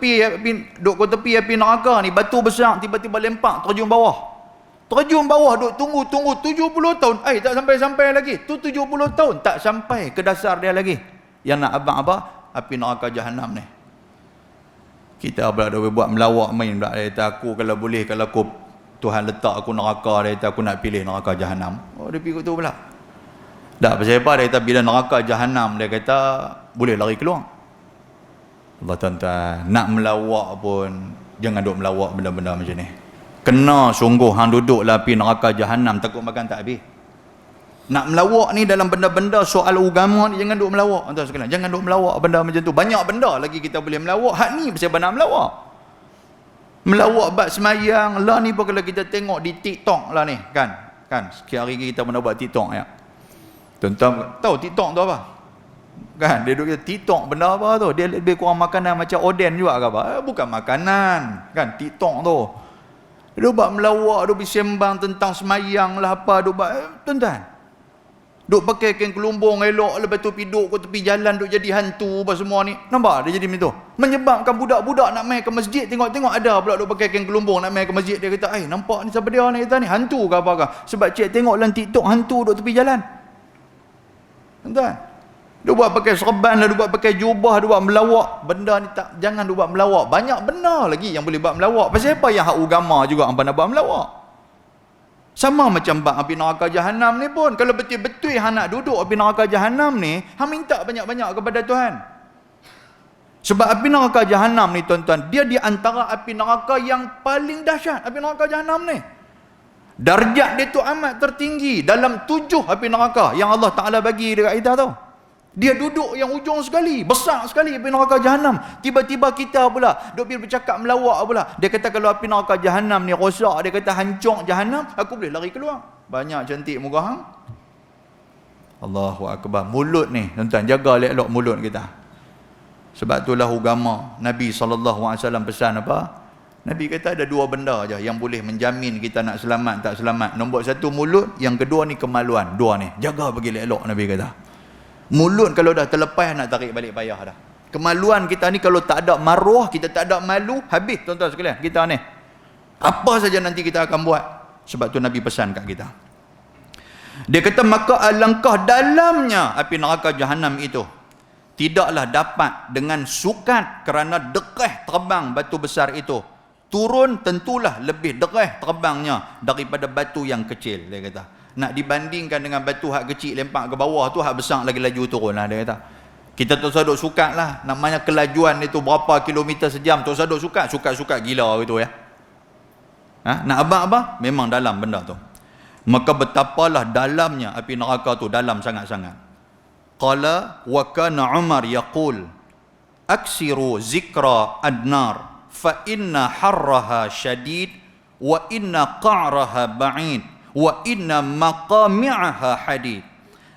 tepi api neraka ni, batu besar tiba-tiba lempak terjun bawah. Terjun bawah, duk tunggu 70 tahun. Tak sampai-sampai lagi. Tu 70 tahun tak sampai ke dasar dia lagi. Yang nak abang apa? Api neraka Jahannam ni. Kita pula dah buat melawak main pula. Dia kata, aku kalau boleh, kalau aku Tuhan letak aku neraka, dia kata aku nak pilih neraka Jahannam. Oh, dia pergi tu pula. Tak pasal apa, dia kata bila neraka Jahannam, dia kata boleh lari keluar. Allah tuan-tuan, nak melawak pun jangan duk melawak benda-benda macam ni. Kena sungguh hang duduk lah api neraka Jahannam, takut makan tak habis. Nak melawak ni dalam benda-benda soal agama ni, jangan duk melawak tuan sekalian. Jangan duk melawak benda macam tu. Banyak benda lagi kita boleh melawak. Hak ni pasal nak melawak. Melawak bab semayang lah ni pun kalau kita tengok di TikTok lah ni, kan sekian hari kita pernah buat TikTok ya. Tuan-tuan tahu TikTok tu apa? Kan dia duduk TikTok benda apa tu? Dia lebih kurang makanan macam oden juga ke apa? Bukan makanan, kan TikTok tu. Dia buat melawak, dia bersembang tentang semayang lah apa, dia buat tuan-tuan. Duk pakai kain kelumbung elok, lepas tu duduk ke tepi jalan, duk jadi hantu apa semua ni. Nampak dia jadi macam tu. Menyebabkan budak-budak nak main ke masjid, tengok-tengok ada pula duk pakai kain kelumbung nak main ke masjid. Dia kata, nampak ni siapa dia ni, kata ni hantu ke apakah? Sebab cik tengok dalam TikTok hantu duk tepi jalan. Tuan-tuan, dia buat pakai serban lah, dia buat pakai jubah, dia buat melawak. Benda ni tak, jangan dia buat melawak. Banyak benda lagi yang boleh buat melawak. Pasal apa yang hak agama juga hang nak buat melawak? Sama macam bab api neraka Jahannam ni pun. Kalau betul-betul hang nak duduk api neraka Jahannam ni, hang minta banyak-banyak kepada Tuhan. Sebab api neraka Jahannam ni tuan-tuan, dia di antara api neraka yang paling dahsyat, api neraka Jahannam ni. Darjat dia tu amat tertinggi dalam 7 api neraka yang Allah Ta'ala bagi dekat kita tu. Dia duduk yang ujung sekali, besar sekali api neraka Jahannam. Tiba-tiba kita pula duk bercakap melawak pula. Dia kata kalau api neraka Jahannam ni rosak, dia kata hancur Jahannam, aku boleh lari keluar. Banyak cantik muka hang. Allahu Akbar. Mulut ni, tuan-tuan, jaga elok-elok mulut kita. Sebab itulah agama Nabi SAW pesan apa? Nabi kata ada 2 benda aja yang boleh menjamin kita nak selamat tak selamat. Nombor 1 mulut, yang kedua ni kemaluan. 2 ni, jaga bagi elok Nabi kata. Mulut kalau dah terlepas nak tarik balik payah dah. Kemaluan kita ni kalau tak ada maruah, kita tak ada malu, habis tuan-tuan sekalian kita ni. Apa saja nanti kita akan buat. Sebab tu Nabi pesan kat kita. Dia kata maka alangkah dalamnya api neraka Jahannam itu tidaklah dapat dengan sukat kerana dekah terbang batu besar itu. Turun tentulah lebih derah terbangnya daripada batu yang kecil, dia kata. Nak dibandingkan dengan batu hak kecil lempak ke bawah tu, hak besar lagi laju turun lah, dia kata. Kita tu saduk sukat lah, namanya kelajuan itu berapa kilometer sejam, tu saduk sukat gila gitu ya. Nak abang-abang memang dalam benda tu. Maka betapalah dalamnya api neraka tu, dalam sangat-sangat. Qala wa kana Umar yaqul aksiru zikra adnar fa inna harraha syadid wa inna qa'raha ba'id wa inna maqami'aha hadid.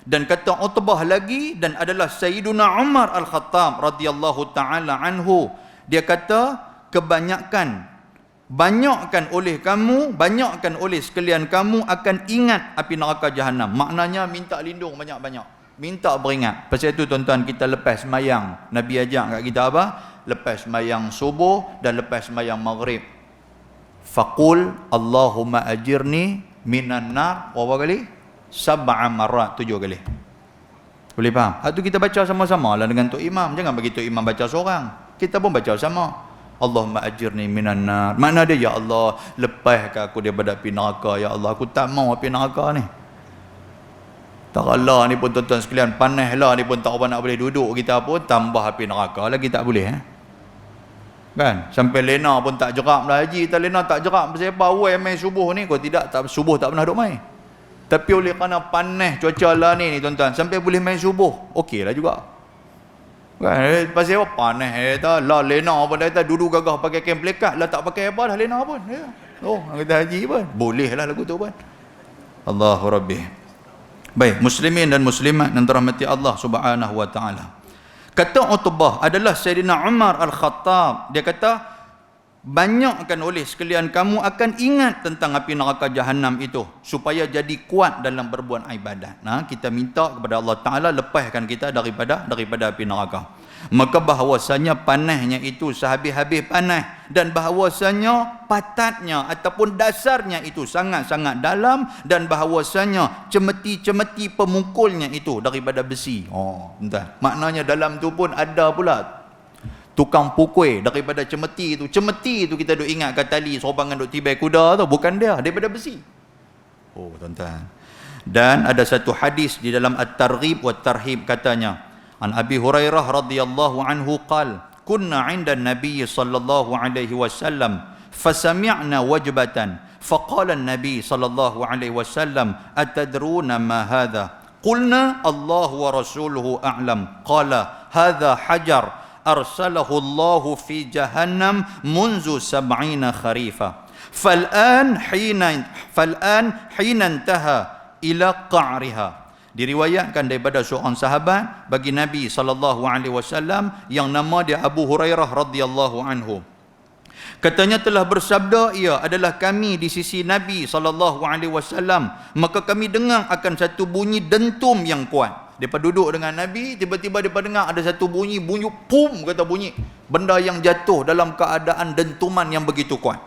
Dan kata Utbah lagi, dan adalah Sayyiduna Umar Al-Khattab radhiyallahu ta'ala anhu, dia kata banyakkan oleh sekalian kamu akan ingat api neraka Jahannam. Maknanya minta lindung banyak-banyak, minta beringat. Pasal itu tuan-tuan, kita lepas semayang, Nabi ajak kat kita apa? Lepas semayang subuh dan lepas semayang maghrib, faqul Allahumma ajirni minan nar berapa kali? 7 marat, 7 kali. Boleh faham? Itu kita baca sama-sama lah dengan Tok Imam. Jangan bagi Tok Imam baca seorang, kita pun baca sama. Allahumma ajirni minan nar. Makna dia, ya Allah, lepaskan aku daripada api neraka. Ya Allah, aku tak mau api neraka ni. Tak Allah ni pun tuan-tuan sekalian, panas lah ni pun tak apa nak boleh duduk kita pun, tambah api neraka lagi tak boleh kan. Sampai lena pun tak jerak lah haji, tak lena tak jerak pasal apa? Awal main subuh ni, kau tidak, tak subuh tak pernah duk main. Tapi oleh kerana panas cuaca lah ni tuan-tuan, sampai boleh main subuh, okey lah juga kan. Pasal apa? Panas lah lena pun dah kata duduk gagah pakai kain pelekat lah, tak pakai apa dah lena pun kata haji pun boleh lah lagu tu pun. Allahu Rabbi. Baik, muslimin dan muslimat yang dirahmati Allah Subhanahu wa taala. Kata Utbah adalah Sayyidina Umar Al-Khattab. Dia kata banyakkan oleh sekalian kamu akan ingat tentang api neraka Jahannam itu supaya jadi kuat dalam berbuat ibadat. Kita minta kepada Allah Taala lepaskan kita daripada api neraka. Maka bahawasanya panasnya itu sehabis-habis panas, dan bahawasanya patatnya ataupun dasarnya itu sangat-sangat dalam, dan bahawasanya cemeti-cemeti pemukulnya itu daripada besi. Entah. Maknanya dalam tu pun ada pula tukang pukul daripada cemeti itu. Cemeti itu kita duk ingat kat tali sobangan duk tibai kuda tu, bukan dia, daripada besi. Tuan-tuan. Dan ada satu hadis di dalam At-Targhib wa Tarhib, katanya an Abi Hurairah radhiyallahu anhu qala kunna 'inda an-nabiy sallallahu alaihi wasallam fasami'na wajbatan faqala an-nabiy sallallahu alaihi wasallam atadruna ma hadha qulna Allah wa rasuluhu a'lam qala hadha hajar arsalahu Allah fi jahannam munzu 70 kharifa fal'an hina intaha ila qa'riha. Diriwayatkan daripada seorang sahabat bagi Nabi SAW yang nama dia Abu Hurairah radhiyallahu anhu. Katanya telah bersabda, ia adalah kami di sisi Nabi SAW, maka kami dengar akan satu bunyi dentum yang kuat. Depa duduk dengan Nabi, tiba-tiba depa dengar ada satu bunyi pum, kata bunyi benda yang jatuh dalam keadaan dentuman yang begitu kuat.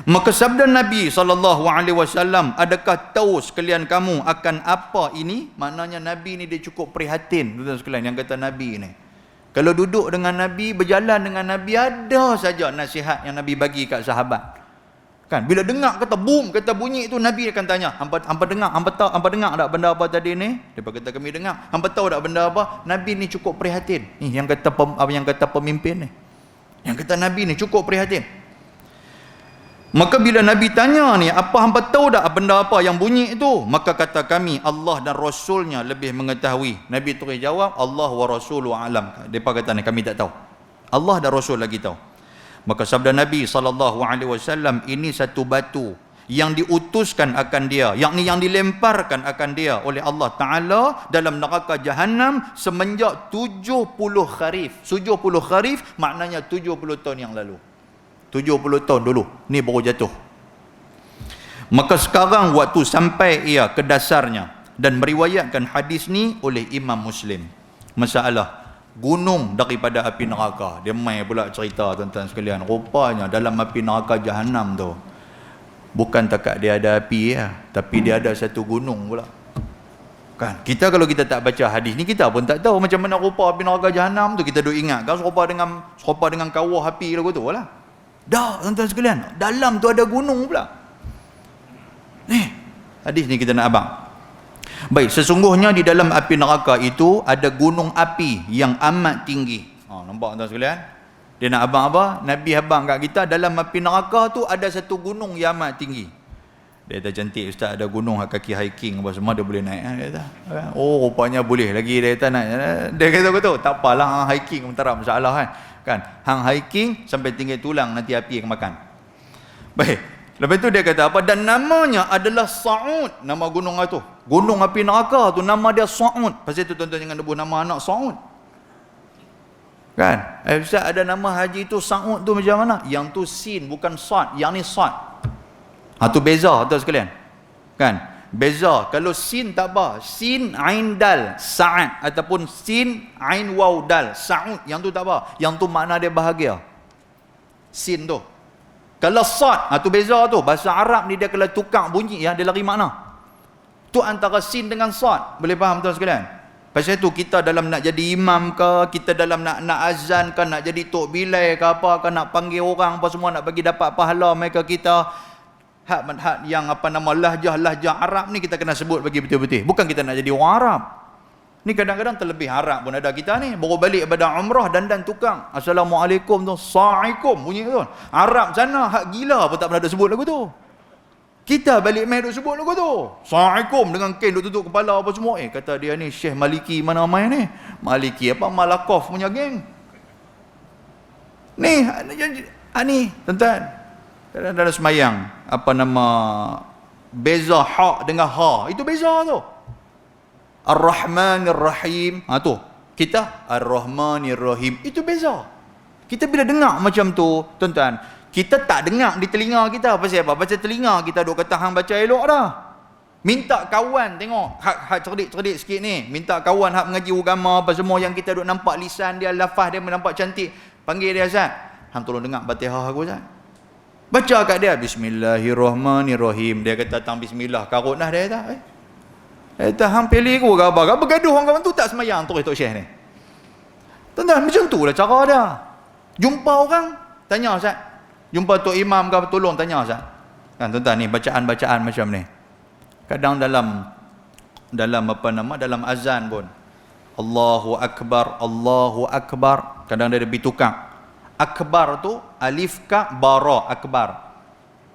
Maka sabda Nabi SAW, adakah tahu sekalian kamu akan apa ini? Maknanya Nabi ni dia cukup prihatin, tuan-tuan sekalian, yang kata Nabi ni. Kalau duduk dengan Nabi, berjalan dengan Nabi, ada saja nasihat yang Nabi bagi kat sahabat. Kan, bila dengar kata boom, kata bunyi itu, Nabi akan tanya, hampa dengar, hampa dengar tak benda apa tadi ni? Depa kata kami dengar. Hampa tahu tak benda apa? Nabi ni cukup prihatin. Ni yang kata pemimpin ni. Yang kata Nabi ni cukup prihatin. Maka bila Nabi tanya ni, apa hampa tahu tak benda apa yang bunyi itu? Maka kata kami, Allah dan Rasulnya lebih mengetahui. Nabi terus jawab, Allah wa Rasulu alam. Mereka kata ni, kami tak tahu. Allah dan Rasul lagi tahu. Maka sabda Nabi SAW, ini satu batu yang diutuskan akan dia, yakni yang dilemparkan akan dia oleh Allah Ta'ala dalam neraka Jahannam semenjak 70 kharif. 70 kharif maknanya 70 tahun yang lalu. 70 tahun dulu, ni baru jatuh. Maka sekarang waktu sampai ia ke dasarnya, dan meriwayatkan hadis ni oleh Imam Muslim. Masalah gunung daripada api neraka. Dia mai pula cerita tuan-tuan sekalian. Rupanya dalam api neraka Jahannam tu, bukan takat dia ada api ya, tapi dia ada satu gunung pula. Kan? Kita kalau kita tak baca hadis ni, kita pun tak tahu macam mana rupa api neraka Jahannam tu. Kita duk ingat kan serupa dengan kawah api lagu tu lah. Dah tuan-tuan sekalian, dalam tu ada gunung pula. Ni hadis ni kita nak abang. Baik, sesungguhnya di dalam api neraka itu ada gunung api yang amat tinggi. Nampak tuan sekalian? Dia nak abang apa? Nabi abang kat kita, dalam api neraka tu ada satu gunung yang amat tinggi. Dia kata, cantik ustaz, ada gunung kaki hiking apa semua dia boleh naik. Dia kata, oh rupanya boleh lagi. Dia kata naik. Dia kata begitu, tak apalah hiking pun tak ada masalah kan. Hang hiking sampai tinggal tulang nanti api akan makan. Baik. Lepas tu dia kata apa? Dan namanya adalah Sa'ud. Nama gunung itu. Gunung api neraka tu nama dia Sa'ud. Pasal tu tuan-tuan jangan sebut nama anak Sa'ud. Kan? Ustaz, ada nama haji tu Sa'ud tu macam mana? Yang tu sin bukan sad, yang ni sad. Tu beza tuan sekalian. Kan? Beza. Kalau sin tak apa, sin ain dal Sa'ad, ataupun sin ain waw dal Sa'ud, yang tu tak apa, yang tu makna dia bahagia. Sin tu. Kalau sad, tu beza tu. Bahasa Arab ni dia kalau tukar bunyi ya, dia lari makna. Tu antara sin dengan sad. Boleh faham tuan sekalian? Pasal tu kita dalam nak jadi imam ke, kita dalam nak azan ke, nak jadi tok bilai ke apa ke, nak panggil orang apa semua, nak bagi dapat pahala mereka kita, hak yang apa nama lahjah Arab ni kita kena sebut bagi betul-betul. Bukan kita nak jadi orang Arab. Ni kadang-kadang terlebih Arab pun ada kita ni. Baru balik daripada umrah dandan tukang. Assalamualaikum tu, Assalamualaikum bunyi tu. Arab sana hak gila pun tak pernah ada sebut lagu tu. Kita balik mai duk sebut lagu tu. Assalamualaikum dengan kain duk tutup kepala apa semua. Kata dia ni Syekh Maliki mana main ni? Maliki apa Malakoff punya geng. Ni tuan-tuan. Dalam semayang apa nama beza hak dengan ha, itu beza tu. Ar-Rahmanir Rahim, tu kita Ar-Rahmanir Rahim, itu beza. Kita bila dengar macam tu tuan-tuan, kita tak dengar di telinga kita. Pasal apa? Pasal telinga kita duk kata hang baca elok dah. Minta kawan tengok hak cerdik-cerdik sikit ni, minta kawan hak mengaji agama apa semua yang kita duk nampak lisan dia, lafaz dia nampak cantik, panggil dia Ustaz, hang tolong dengar Fatihah aku Ustaz. Baca kat dia Bismillahirrahmanirrahim. Dia kata tang bismillah karut dah dia kata. Kata hang pilih aku ke apa? Bergaduh orang kawan tu tak semayang tu Tok Syekh ni. Tuan-tuan macam tu lah cara dia. Jumpa orang tanya Ustaz. Jumpa Tok Imam ke tolong tanya Ustaz. Kan tuan-tuan ni bacaan-bacaan macam ni. Kadang dalam apa nama dalam azan pun Allahu Akbar, Allahu Akbar. Kadang dia lebih tukar. Akbar tu alif ka bara akbar.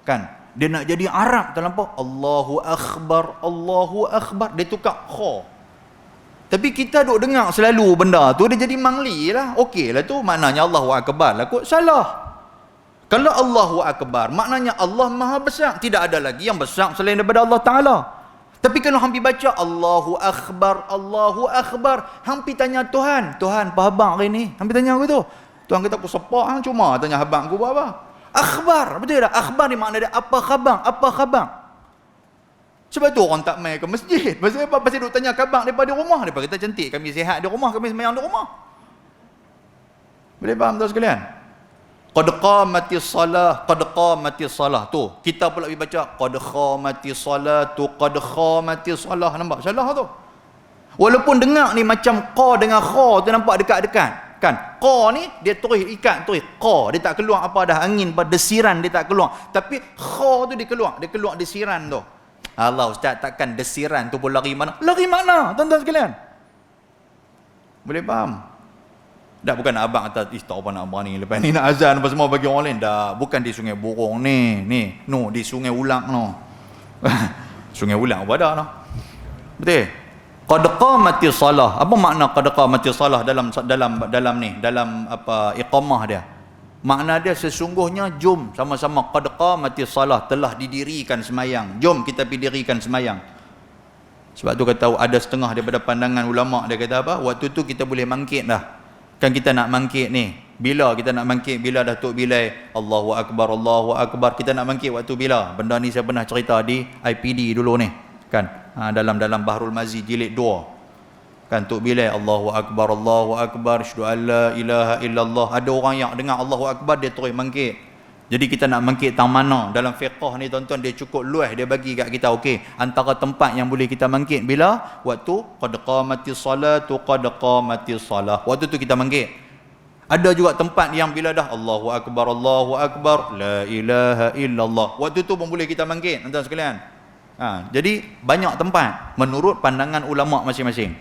Kan? Dia nak jadi Arab tak nampak Allahu Akbar, Allahu Akbar, dia tukar kha. Tapi kita duk dengar selalu benda tu, dia jadi mangli lah. Okey lah tu, maknanya Allahu Akbar lah kot. Salah. Kalau Allahu Akbar maknanya Allah Maha Besar, tidak ada lagi yang besar selain daripada Allah Ta'ala. Tapi kalau hampi baca Allahu Akbar, Allahu Akbar, hampi tanya Tuhan, Tuhan apa khabar hari ni? Hampi tanya aku tu. Tuhan kata aku sepak hang, cuma tanya khabar aku buat apa? Akhbar, betul tak? Akhbar ni makna dia apa khabar? Apa khabar? Sebab tu orang tak main ke masjid. Pasal apa? Pasal duk tanya khabar daripada rumah. Daripada kita cantik, kami sihat di rumah, kami semayang di rumah. Boleh faham tuan sekalian? Qad qamatis salah, qad qamatis salah. Tu, kita pula baca qad qamatis salatu, qad qamatis salah. Nampak salah tu. Walaupun dengar ni macam qa dengan kha tu nampak dekat-dekat. Kan? Qa ni dia tulis ikat, tulis qa, dia tak keluar apa dah angin, desiran dia tak keluar. Tapi kha tu dia keluar desiran tu. Allah Ustaz, takkan desiran tu pun lari mana? Lari mana? Tuan-tuan sekalian. Boleh faham? Tak, bukan abang atas tak apa nak berani lepas ni nak azan apa semua bagi orang lain. Dah, bukan di Sungai Burung ni. No, di Sungai Ulang no. Sungai Ulang apa dah no. Betul? Qad qamati salah. Apa makna qad qamati salah dalam apa iqamah dia? Makna dia sesungguhnya jom sama-sama qad qamati salah, telah didirikan semayang. Jom kita pergi dirikan semayang. Sebab tu kata ada setengah daripada pandangan ulama dia kata apa? Waktu tu kita boleh mangkit dah. Kan kita nak mangkit ni. Bila kita nak mangkit? Bila dah tuk bilai Allahu Akbar, Allahu Akbar. Kita nak mangkit waktu bila? Benda ni saya pernah cerita di IPD dulu ni. Kan? Dalam Bahrul Mazi jilid 2. Kan tuk bilai Allahu Akbar, Allahu Akbar. Asyhadu an la ilaha illallah. Ada orang yang dengar Allahu Akbar dia terus mangkit. Jadi kita nak mangkit tang mana? Dalam fiqh ni tuan-tuan dia cukup luas, dia bagi kat kita okey, antara tempat yang boleh kita mangkit bila? Waktu qad qamatis salatu qad qamatis salah. Waktu tu kita mangkit. Ada juga tempat yang bila dah Allahu Akbar, la ilaha illallah. Waktu tu pun boleh kita mangkit, tuan-tuan sekalian. Jadi banyak tempat menurut pandangan ulama masing-masing.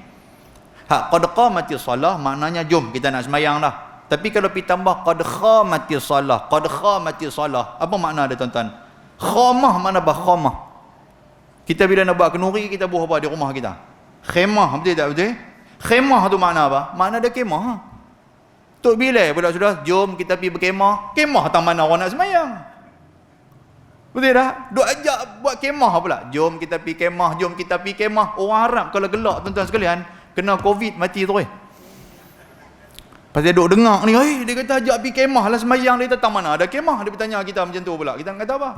Hak qad qamatis salah maknanya jom kita nak sembahyang dah. Tapi kalau pergi tambah qad khamati salah, apa makna dia tuan-tuan? Khamah mana bah khamah? Kita bila nak buat kenuri kita buat apa di rumah kita? Khemah, betul tak betul? Khemah tu makna apa? Makna dia kemah. Tok bila pula sudah jom kita pergi berkemah. Kemah tang mana orang nak sembahyang? Betul tak? Duk ajak buat kemah pula. Jom kita pergi kemah, Orang Arab kalau gelak tuan-tuan sekalian, kena Covid mati terus. Pasal duk dengar ni, dia kata ajak pergi kemah lah sembahyang. Dia datang mana ada kemah? Dia bertanya kita macam tu pula. Kita nak kata apa?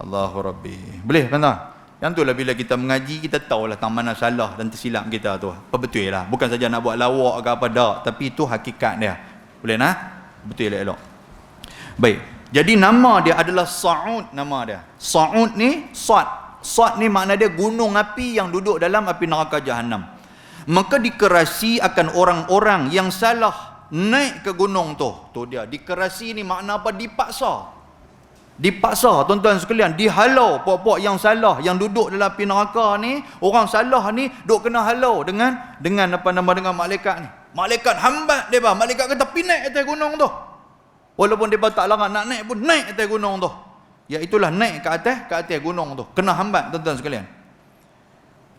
Allahu Rabbi. Boleh kan tak? Yang tu lah bila kita mengaji, kita tahulah tang mana salah dan tersilap kita tu. Apa betul lah. Bukan saja nak buat lawak ke apa dak. Tapi itu hakikat dia. Boleh nak? Betul lah elok. Baik. Jadi nama dia adalah Sa'ud nama dia. Sa'ud ni, Sa'ud ni makna dia gunung api yang duduk dalam api neraka Jahannam. Maka dikerasi akan orang-orang yang salah naik ke gunung tu. Tu dia. Dikerasi ni makna apa? Dipaksa. Dipaksa tuan-tuan sekalian. Dihalau puak-puak yang salah yang duduk dalam api neraka ni. Orang salah ni duk kena halau dengan apa nama dengan malaikat ni. Malaikat hambat depa. Malaikat kata pi naik atas gunung tu. Walaupun depa tak larang nak naik pun naik atas gunung tu. Iaitulah naik ke atas gunung tu. Kena hambat tuan-tuan sekalian.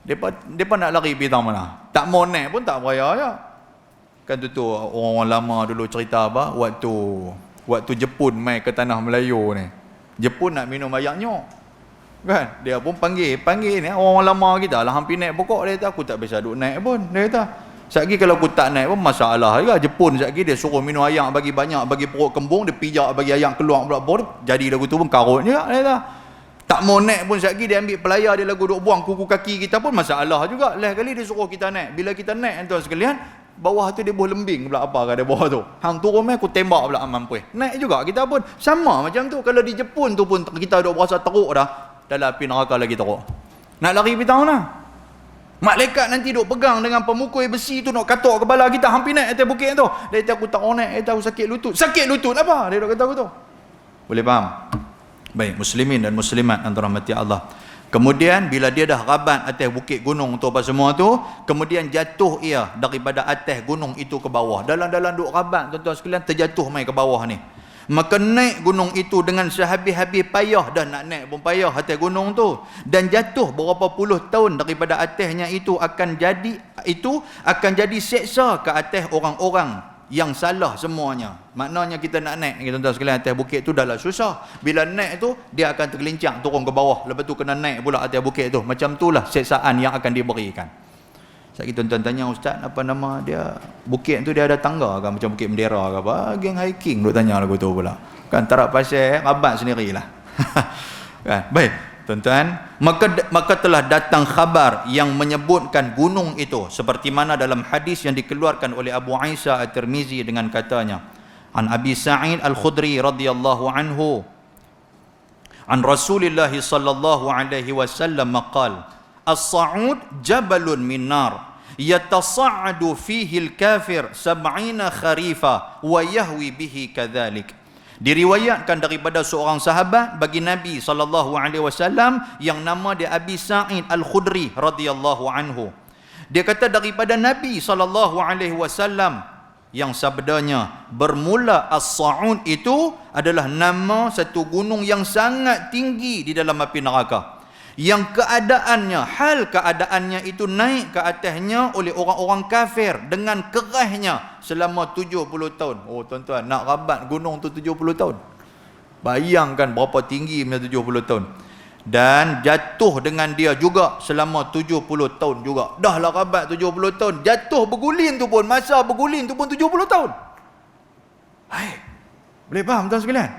Depa nak lari pergi tang mana? Tak mau naik pun tak beraya ya. Kan tu orang-orang lama dulu cerita apa? Waktu Jepun mai ke tanah Melayu ni. Jepun nak minum air nyok. Kan? Dia pun panggil ni orang lama kita lah hampir naik pokok. Dia kata aku tak biasa duk naik pun. Dia kata satgi kalau aku tak naik pun masalah juga. Jepun satgi dia suruh minum air bagi banyak, bagi perut kembung, dia pijak bagi air keluar pula bor. Jadi lagu tu pun karut juga dia kata. Tak mau naik pun sekali dia ambil pelayar dia lagu duk buang kuku kaki kita pun masalah juga. Lain kali dia suruh kita naik. Bila kita naik tuan sekalian, bawah tu dia boleh lembing pula apa kat dia bawah tu. Hang turun mai aku tembak pula mampu. Naik juga kita pun sama macam tu. Kalau di Jepun tu pun kita duk berasa teruk dah. Dalam api neraka lagi teruk. Nak lari pergi tahun lah. Malaikat nanti duk pegang dengan pemukul besi tu nak katuk kepala kita hampir naik atas bukit tu. Dia kata aku tak naik, aku sakit lutut. Sakit lutut apa? Dia duk kata aku tu. Boleh faham? Baik, muslimin dan muslimat yang dirahmati Allah. Kemudian bila dia dah rabat atas bukit gunung tu apa semua tu, kemudian jatuh ia daripada atas gunung itu ke bawah. Dalam-dalam duk rabat tuan-tuan sekalian terjatuh mai ke bawah ni. Maka naik gunung itu dengan sehabis-habis payah, dah nak naik pun payah atas gunung tu, dan jatuh berapa puluh tahun daripada atasnya itu akan jadi seksa ke atas orang-orang yang salah semuanya. Maknanya kita nak naik tuan-tuan sekalian atas bukit tu dah lah susah. Bila naik tu dia akan tergelincang turun ke bawah. Lepas tu kena naik pula atas bukit tu. Macam itulah seksaan yang akan diberikan. Sekali tuan-tuan tanya ustaz apa nama dia? Bukit tu dia ada tangga ke macam bukit bendera ke apa? Geng hiking duk tanya lagu tu pula. Kan tarak pasal rabat sendirilah. Kan? Baik. Tuan-tuan, maka telah datang khabar yang menyebutkan gunung itu seperti mana dalam hadis yang dikeluarkan oleh Abu Isa At-Tirmizi dengan katanya, an Abi Sa'id Al-Khudri radhiyallahu anhu an Rasulillah sallallahu alaihi wasallam qala as-sa'ud jabalun min nar yatasa'adu fihi al-kafir 70 kharifa wa yahwi bihi kadzalik. Diriwayatkan daripada seorang sahabat bagi Nabi SAW yang nama dia Abi Sa'id Al-Khudri radhiyallahu anhu. Dia kata daripada Nabi SAW yang sabdanya bermula As-Sa'ud itu adalah nama satu gunung yang sangat tinggi di dalam api neraka, yang keadaannya itu naik ke atasnya oleh orang-orang kafir dengan kerasnya selama 70 tahun. Oh tuan-tuan, nak rabat gunung tu 70 tahun. Bayangkan berapa tinggi 70 tahun. Dan jatuh dengan dia juga selama 70 tahun juga. Dah lah rabat 70 tahun, jatuh berguling tu pun, masa berguling tu pun 70 tahun. Hai, boleh faham tuan sekalian?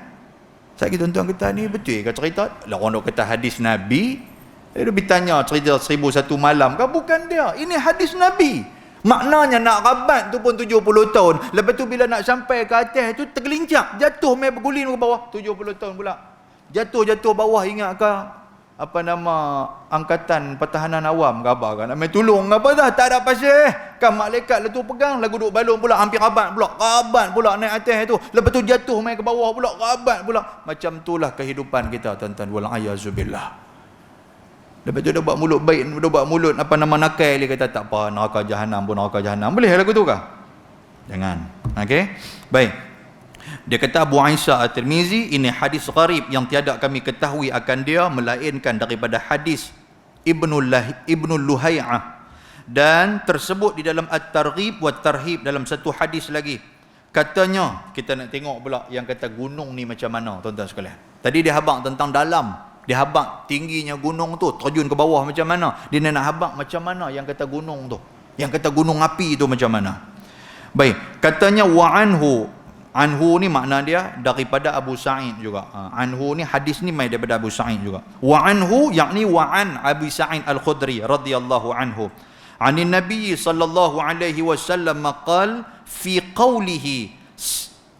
Saya kata tuan-tuan kata ni betul ke cerita? Lah orang dok kata hadis Nabi. Dia bertanya cerita 1001 malam kan, bukan dia. Ini hadis Nabi. Maknanya nak rabat tu pun 70 tahun. Lepas tu bila nak sampai ke atas tu tergelincak, jatuh mai berguling ke bawah 70 tahun pula. Jatuh bawah, ingat ke apa nama angkatan pertahanan awam ke apa kan? Nak mai tolong apa dah, tak ada pasal. Kan malaikat lah tu pegang, lagu duk balon pula, hampir rabat pula naik atas tu. Lepas tu jatuh mai ke bawah pula, rabat pula. Macam itulah kehidupan kita tuan-tuan, wal ayazubillah. Lepas tu dia buat mulut baik, dia buat mulut apa nama nakal, dia kata tak apa, neraka jahanam pun neraka jahanam. Boleh lagu tu kah? Jangan. Okey. Baik. Dia kata Abu Aisyah At-Tirmizi, ini hadis gharib yang tiada kami ketahui akan dia melainkan daripada hadis Ibnu Luhai'ah, dan tersebut di dalam At-Targhib wa Tarhib dalam satu hadis lagi. Katanya, kita nak tengok pula yang kata gunung ni macam mana tuan-tuan sekalian. Tadi dia habaq tentang dalam, dia habaq tingginya gunung tu, terjun ke bawah macam mana. Dia nak habaq macam mana yang kata gunung tu, yang kata gunung api tu macam mana. Baik, katanya wa anhu ni makna dia daripada Abu Sa'id juga. Anhu ni hadis ni mai daripada Abu Sa'id juga. Wa anhu yakni wa an Abi Sa'id Al-Khudri radhiyallahu anhu. Anin Nabi sallallahu alaihi wasallam qala fi qawlihi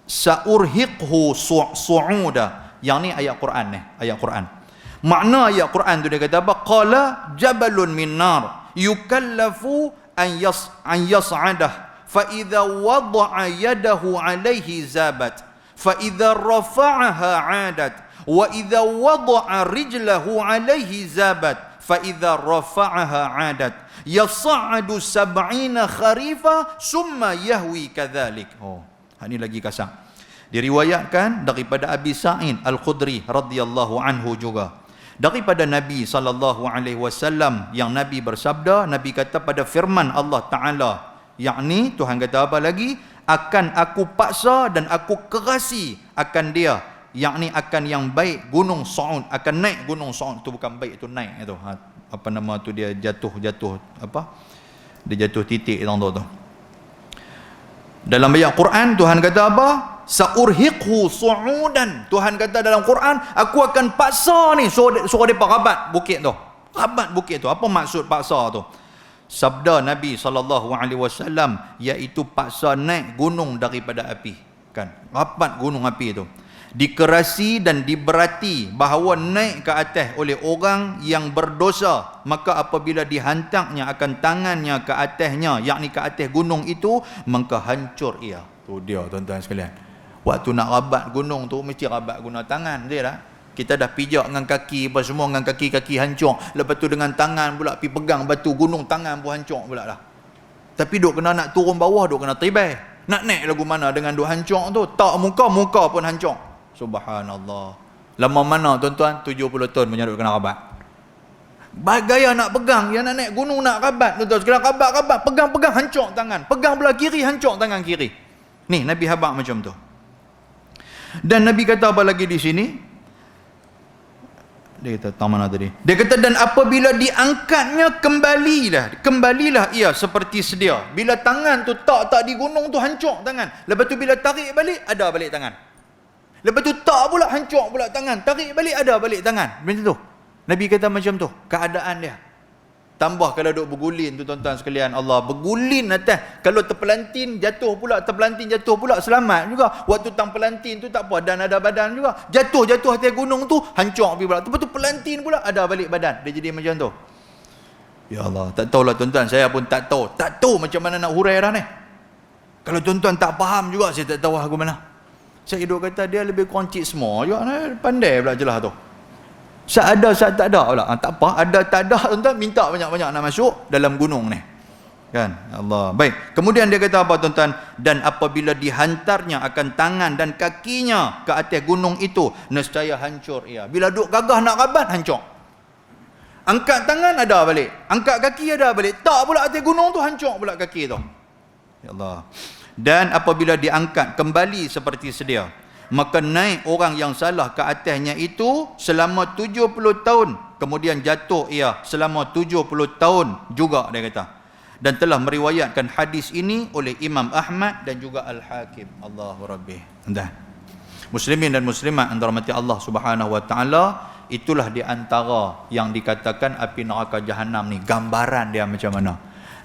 sa'urhiqhu su'uda. Yang ni ayat Quran ni, ayat Quran. Makna ayat Quran tu dia kata apa? Qala jabalun min nar yukallafu an yas'adah فَإِذَا وَضَعَ يَدَهُ عَلَيْهِ زَابَتْ فَإِذَا رَفَعَهَا عَادَتْ وَإِذَا وَضَعَ رِجْلَهُ عَلَيْهِ زَابَتْ فَإِذَا رَفَعَهَا عَادَتْ يَصَعَّدُ 70 خَرِيفًا ثُمَّ يَهْوِي كَذَلِكَ. Oh, ini lagi kasar. Diriwayatkan daripada Abi Sa'id Al-Khudri radhiyallahu anhu juga, daripada Nabi sallallahu alaihi wasallam, yang Nabi bersabda, Nabi kata pada firman Allah Taala, yakni Tuhan kata apa lagi? Akan aku paksa dan aku kerasi akan dia, yakni akan yang baik gunung Sa'ud, akan naik gunung Sa'ud. Itu bukan baik, itu naik itu. Apa nama tu, dia jatuh apa? Dia jatuh titik tu. Dalam ayat Quran Tuhan kata apa? Sa'urhiqhu su'udan. Tuhan kata dalam Quran, aku akan paksa ni suruh depa rabat bukit tu. Rabat bukit tu. Apa maksud paksa tu? Sabda Nabi SAW, iaitu paksa naik gunung daripada api, kan, rapat gunung api itu, dikerasi dan diberati bahawa naik ke atas oleh orang yang berdosa, maka apabila dihantarnya akan tangannya ke atasnya, yakni ke atas gunung itu, maka hancur ia. Tu dia tuan-tuan sekalian, waktu nak rabat gunung tu mesti rabat guna tangan, betul tak? Kita dah pijak dengan kaki apa semua, dengan kaki-kaki hancur. Lepas tu dengan tangan pula pi pegang batu gunung, tangan pun hancur pula lah. Tapi duk kena nak turun bawah, duk kena tribai. Nak naik lagu mana dengan duk hancur tu? Tak muka pun hancur. Subhanallah. Lama mana tuan-tuan? 70 tahun punya duk kena rabat. Gaya nak pegang, yang nak naik gunung nak rabat tuan-tuan. Sekarang rabat, pegang hancur tangan. Pegang belah kiri, hancur tangan kiri. Ni Nabi habaq macam tu. Dan Nabi kata apa lagi di sini? Dia kata mana tadi? Dia kata dan apabila diangkatnya kembalilah ia seperti sedia. Bila tangan tu tak di gunung tu hancur tangan. Lepas tu bila tarik balik ada balik tangan. Lepas tu tak pula hancur pula tangan. Tarik balik ada balik tangan. Macam tu. Nabi kata macam tu keadaan dia. Tambah kalau duk bergulin tu tuan-tuan sekalian, Allah bergulin atas. Kalau terpelantin jatuh pula, selamat juga. Waktu tang pelantin tu tak apa, dan ada badan juga. Jatuh atas gunung tu hancur pula. Lepas tu pelantin pula ada balik badan. Dia jadi macam tu. Ya Allah, tak tahulah tuan-tuan, saya pun tak tahu macam mana nak hurai dah ni. Kalau tuan-tuan tak faham juga, saya tak tahu aku mana. Saya duk kata dia lebih kurang cik semua juga, pandai pula jelas tu. Saat ada, saat tak ada pula. Tak apa, ada tak ada tuan-tuan, minta banyak-banyak nak masuk dalam gunung ni. Kan? Allah. Baik. Kemudian dia kata apa tuan-tuan? Dan apabila dihantarnya akan tangan dan kakinya ke atas gunung itu, nescaya hancur ia. Bila duk gagah nak rabat, hancur. Angkat tangan ada balik, angkat kaki ada balik. Tak pula atas gunung tu, hancur pula kaki tu. Ya Allah. Dan apabila diangkat kembali seperti sedia, maka naik orang yang salah ke atasnya itu selama 70 tahun. Kemudian jatuh ia selama 70 tahun juga, dia kata. Dan telah meriwayatkan hadis ini oleh Imam Ahmad dan juga Al-Hakim. Allahu Rabbi. Dan muslimin dan muslimat yang dirahmati Allah Subhanahu wa taala, itulah di antara yang dikatakan api neraka jahanam ni, gambaran dia macam mana.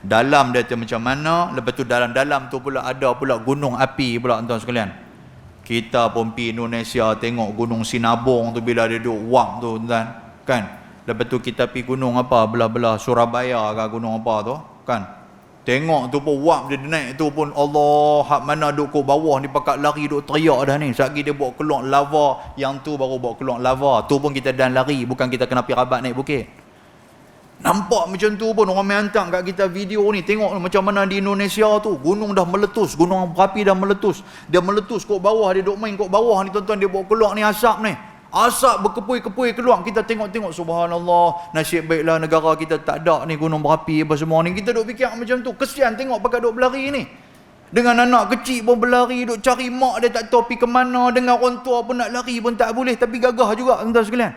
Dalam dia tu macam mana, lepas tu dalam-dalam tu pula ada pula gunung api pula tuan sekalian. Kita pun pergi Indonesia tengok gunung Sinabung tu bila dia duduk wak tu tuan, kan. Lepas tu kita pergi gunung apa, belah-belah Surabaya ke gunung apa tu, kan. Tengok tu pun wak dia naik tu pun, Allah, hak mana duk kat bawah ni pakat lari duk teriak dah ni. Satgi dia bawa keluar lava, yang tu baru bawa keluar lava. Tu pun kita dan lari, bukan kita kena pergi rabat naik bukit. Nampak macam tu pun orang main hantar kat kita video ni. Tengok macam mana di Indonesia tu gunung dah meletus, gunung berapi dah meletus. Dia meletus kat bawah, dia duk main kat bawah ni tuan-tuan, dia bawa keluar ni asap ni. Asap berkepui-kepui keluar. Kita tengok-tengok, subhanallah, nasib baiklah negara kita tak ada ni gunung berapi apa semua ni. Kita duk fikir macam tu. Kesian tengok pakai duk berlari ni. Dengan anak kecil pun berlari, duk cari mak dia tak tahu pergi ke mana. Dengan orang tua pun nak lari pun tak boleh, tapi gagah juga tuan-tuan sekalian.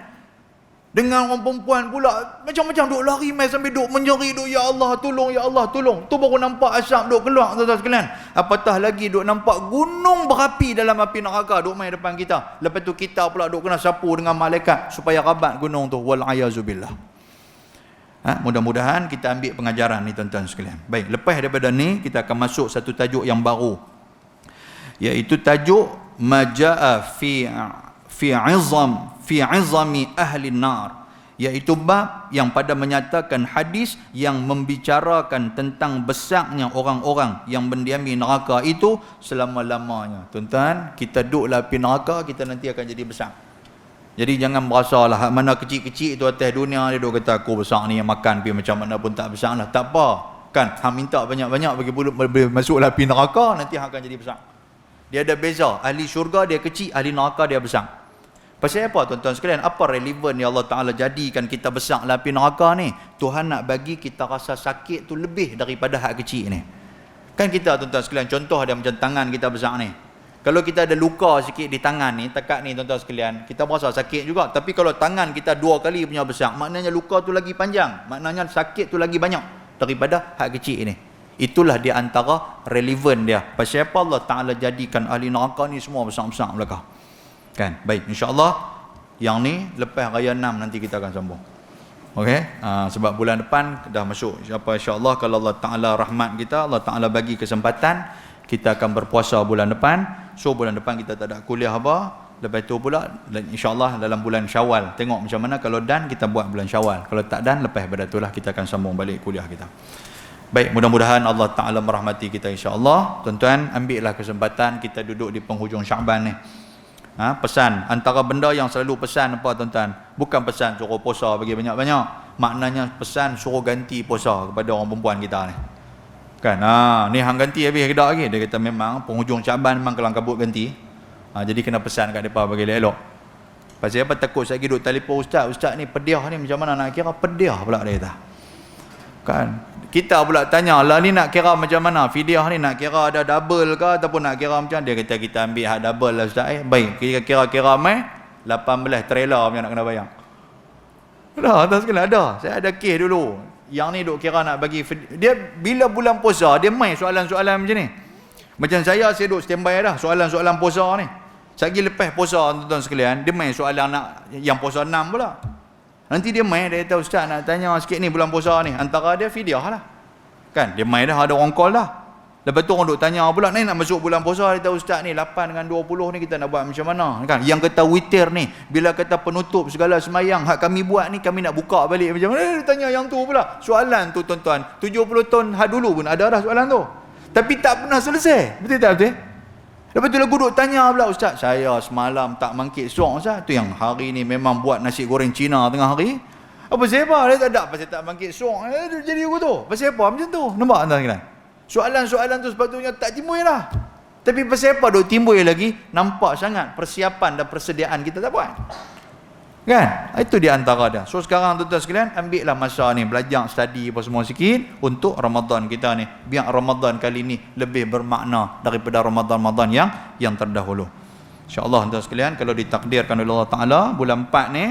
Dengan orang perempuan pula macam-macam duk lari mai sambil duk menjerit, duk ya Allah tolong, ya Allah tolong. Tu baru nampak asap duk keluar tuan-tuan sekalian. Apatah lagi duk nampak gunung berapi dalam api neraka duk mai depan kita. Lepas tu kita pula duk kena sapu dengan malaikat supaya rabat gunung tu. Wal ayazubillah. Mudah-mudahan kita ambil pengajaran ni tuan-tuan sekalian. Baik, lepas daripada ni kita akan masuk satu tajuk yang baru, iaitu tajuk majaa fi izami ahli nar, iaitu bab yang pada menyatakan hadis yang membicarakan tentang besarnya orang-orang yang mendiami neraka itu selama-lamanya. Tuan-tuan, kita duduklah api neraka, kita nanti akan jadi besar. Jadi jangan berasalah hak mana kecil-kecil itu atas dunia dia duk kata aku besar ni, makan pergi macam mana pun tak besar lah. Tak apa, kan, hang minta banyak-banyak bagi masuklah api neraka, nanti hang akan jadi besar. Dia ada beza, ahli syurga dia kecil, ahli neraka dia besar. Pasal apa tuan-tuan sekalian? Apa relevan yang Allah Ta'ala jadikan kita besar dalam api neraka ni? Tuhan nak bagi kita rasa sakit tu lebih daripada hak kecil ni. Kan kita tuan-tuan sekalian, contoh dia macam tangan kita besar ni. Kalau kita ada luka sikit di tangan ni, tekat ni tuan-tuan sekalian, kita berasa sakit juga. Tapi kalau tangan kita 2 kali punya besar, maknanya luka tu lagi panjang, maknanya sakit tu lagi banyak daripada hak kecil ni. Itulah di antara relevan dia. Pasal apa Allah Ta'ala jadikan ahli neraka ni semua besar-besar belakang. Kan? Baik, insya-Allah yang ni lepas raya 6 nanti kita akan sambung. Okey, sebab bulan depan dah masuk. Insya-Allah kalau Allah Taala rahmat kita, Allah Taala bagi kesempatan, kita akan berpuasa bulan depan. So bulan depan kita tak ada kuliah apa. Lepas tu pula insya-Allah dalam bulan Syawal, tengok macam mana kalau dan kita buat bulan Syawal. Kalau tak dan, lepas pada itulah kita akan sambung balik kuliah kita. Baik, mudah-mudahan Allah Taala merahmati kita insya-Allah. Tuan-tuan, ambillah kesempatan kita duduk di penghujung Syaban ni. Pesan antara benda yang selalu pesan apa tuan-tuan, bukan pesan suruh puasa bagi banyak-banyak, maknanya pesan suruh ganti puasa kepada orang perempuan kita ni, kan. Ni hang ganti habis ke tak lagi, dia kata memang penghujung Syaban memang kelang kabut ganti. Jadi kena pesan kat depa bagi elok. Pasal apa? Takut saya duduk telefon ustaz ni pediah ni macam mana nak kira, pediah pula dia kata, kan. Kita pula tanya lah ni nak kira macam mana fidyah ni, nak kira ada double ke ataupun nak kira macam, dia kata kita ambil hak double lah ustaz. Baik, kita kira-kira mai 18 trailer punya nak kena bayar. Dah tak sekali ada. Saya ada kes dulu. Yang ni duk kira nak bagi dia bila bulan puasa dia mai soalan-soalan macam ni. Macam saya duk standby dah soalan-soalan puasa ni. Sagi lepas puasa tuan-tuan sekalian, dia mai soalan nak yang puasa 6 pula. Nanti dia mai, dia kata ustaz nak tanya sikit ni bulan puasa ni, antara dia fidyah lah, kan. Dia mai dah ada orang call dah. Lepas tu orang duk tanya pula ni nak masuk bulan puasa, dia kata ustaz ni 8 dengan 20 ni kita nak buat macam mana, kan. Yang kata witir ni bila kata penutup segala semayang hak kami buat ni, kami nak buka balik macam mana, dia tanya yang tu pula. Soalan tu tuan-tuan 70 tahun dulu pun ada dah soalan tu, tapi tak pernah selesai. Betul tak betul? Lepas tu lagu duk tanya pula, ustaz saya semalam tak mangkit suang ustaz. Tu yang hari ni memang buat nasi goreng Cina tengah hari. Apa sebab dia tak ada? Pasal tak bangkit syok. Jadi aku tu. Pasal apa? Macam tu. Nampak tuan sekalian? Soalan-soalan tu sepatutnya tak timbul lah. Tapi pasal apa duk timbul lagi? Nampak sangat persiapan dan persediaan kita tak buat. Kan? Itu di antara dia. So sekarang tuan-tuan sekalian, ambil lah masa ni, belajar, study apa semua sikit untuk Ramadan kita ni. Biar Ramadan kali ni lebih bermakna daripada Ramadan-Ramadan yang terdahulu. InsyaAllah tuan-tuan sekalian, kalau ditakdirkan oleh Allah Ta'ala, bulan 4 ni,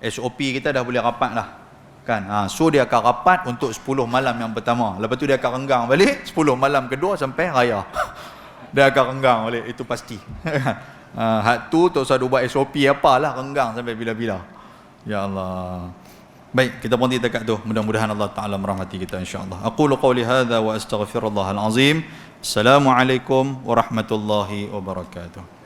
SOP kita dah boleh rapat lah. Kan? So dia akan rapat untuk 10 malam yang pertama. Lepas tu dia akan renggang balik 10 malam kedua sampai raya. Dia akan renggang balik, itu pasti. Hak tu tak usah buat SOP apalah, renggang sampai bila-bila. Ya Allah. Baik, kita berhenti dekat tu. Mudah-mudahan Allah Ta'ala merahmati kita insya-Allah. Aqulu qawli hadza wa astaghfirullahal azim. Assalamualaikum warahmatullahi wabarakatuh.